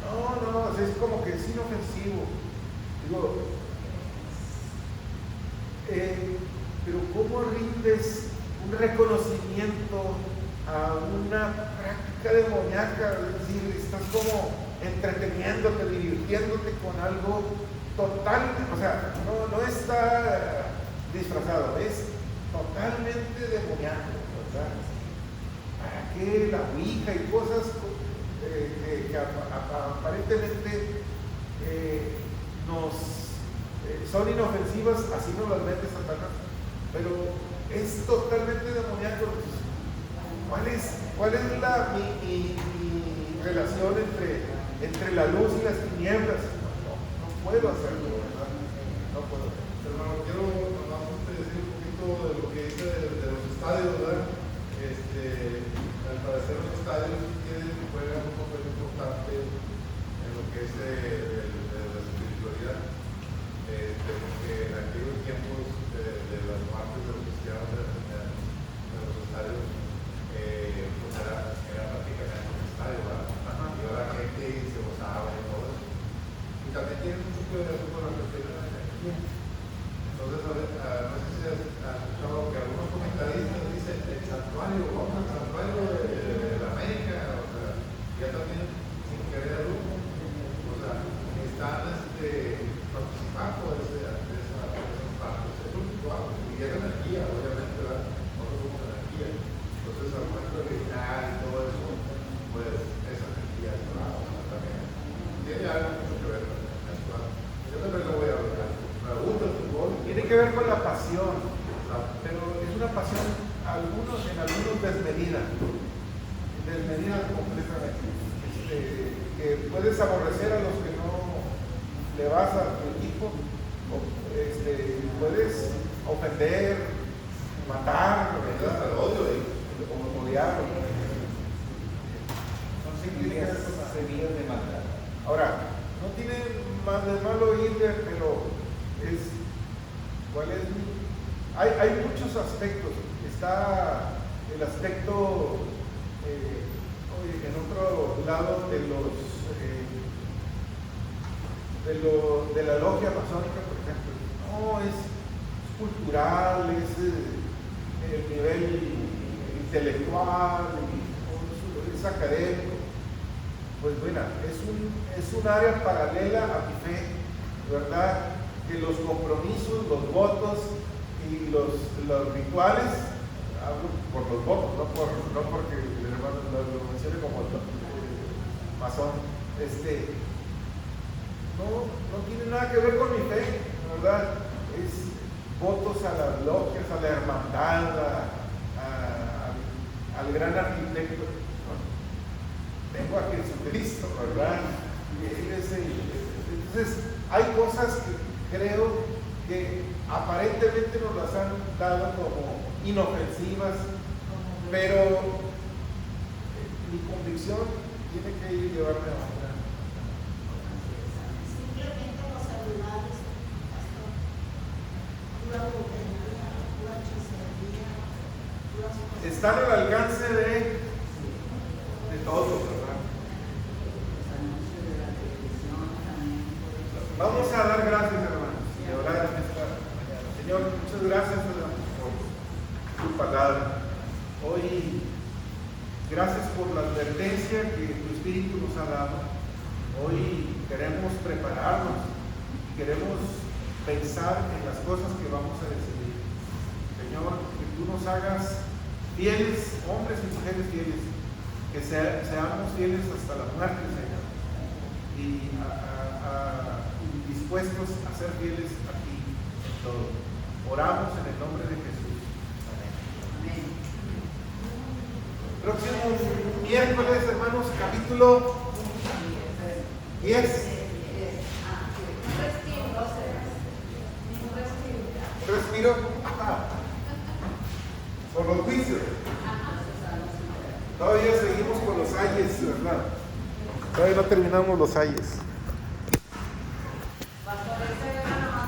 No, o sea, es como que es inofensivo. Digo, pero ¿cómo rindes un reconocimiento a una práctica demoníaca? Es decir, estás como entreteniéndote, divirtiéndote con algo total, o sea, no está disfrazado, es totalmente demoníaco, ¿verdad? ¿Para qué la ouija y cosas que aparentemente son inofensivas, así nos las vende Satanás, pero es totalmente demoníaco? ¿Cuál es mi relación entre la luz y las tinieblas? No puedo hacerlo, ¿verdad? No puedo. Hermano, quiero decir un poquito de lo que dice de los estadios, ¿verdad? Al parecer los estadios juegan un papel importante en lo que es de la espiritualidad, porque en aquellos tiempos de las muertes de los cristianos de los estadios, pues era prácticamente un estadio, ¿verdad? Y ahora la gente se gozaba y todo eso. Y también tiene mucho que ver con la cuestión de la energía. Entonces, no sé si has escuchado que algunos comentaristas dicen el santuario, vamos al santuario de la América, o sea, ya también sin querer, o sea, están participando de esas partes. Es un ritual, y es energía, obviamente, ¿verdad? Nosotros somos energía. Entonces, al momento de gritar y todo eso, pues esa energía es también. Tiene algo mucho que ver con eso. Yo también lo voy a hablar. Me gusta el fútbol. Tiene que ver con la pasión, pero es una pasión en algunos desmedida completamente, que puedes aborrecer a los que no le vas a tu equipo, puedes ofender, matar, ¿verdad? El odio ahí. Como odiar. Semillas de maldad. Ahora, no tiene más de malo ir, pero hay muchos aspectos. Está el aspecto en otro lado de la logia masónica, por ejemplo. No, es cultural, es el nivel intelectual, es académico. Pues bueno, es un área paralela a mi fe, ¿verdad? Que los compromisos, los votos y los rituales, hablo por los votos, no porque el hermano lo mencione como masón, no tiene nada que ver con mi fe, ¿verdad? Es votos a las logias, a la hermandad, al gran arquitecto. Tengo a Jesucristo, ¿verdad? Entonces, hay cosas que creo que aparentemente nos las han dado como inofensivas, pero mi convicción tiene que llevarme a otra. Simplemente los celulares, pastor, pura bobería, pura hechicería, puras cosas. Están al alcance de todos, ¿verdad? Vamos a dar gracias, hermanos, y a orar en esta mañana. Señor, muchas gracias, hermanos, por tu palabra. Hoy, gracias por la advertencia que tu Espíritu nos ha dado. Hoy queremos prepararnos, queremos pensar en las cosas que vamos a decidir. Señor, que tú nos hagas fieles, hombres y mujeres fieles, que seamos fieles hasta la muerte, Señor, y dispuestos a ser fieles a ti en todo. Oramos en el nombre de Jesús. Amén. Próximo miércoles, hermanos, capítulo 10. Respiro. Por los juicios. Todavía seguimos con los ayes, ¿verdad? Todavía no terminamos los ayes.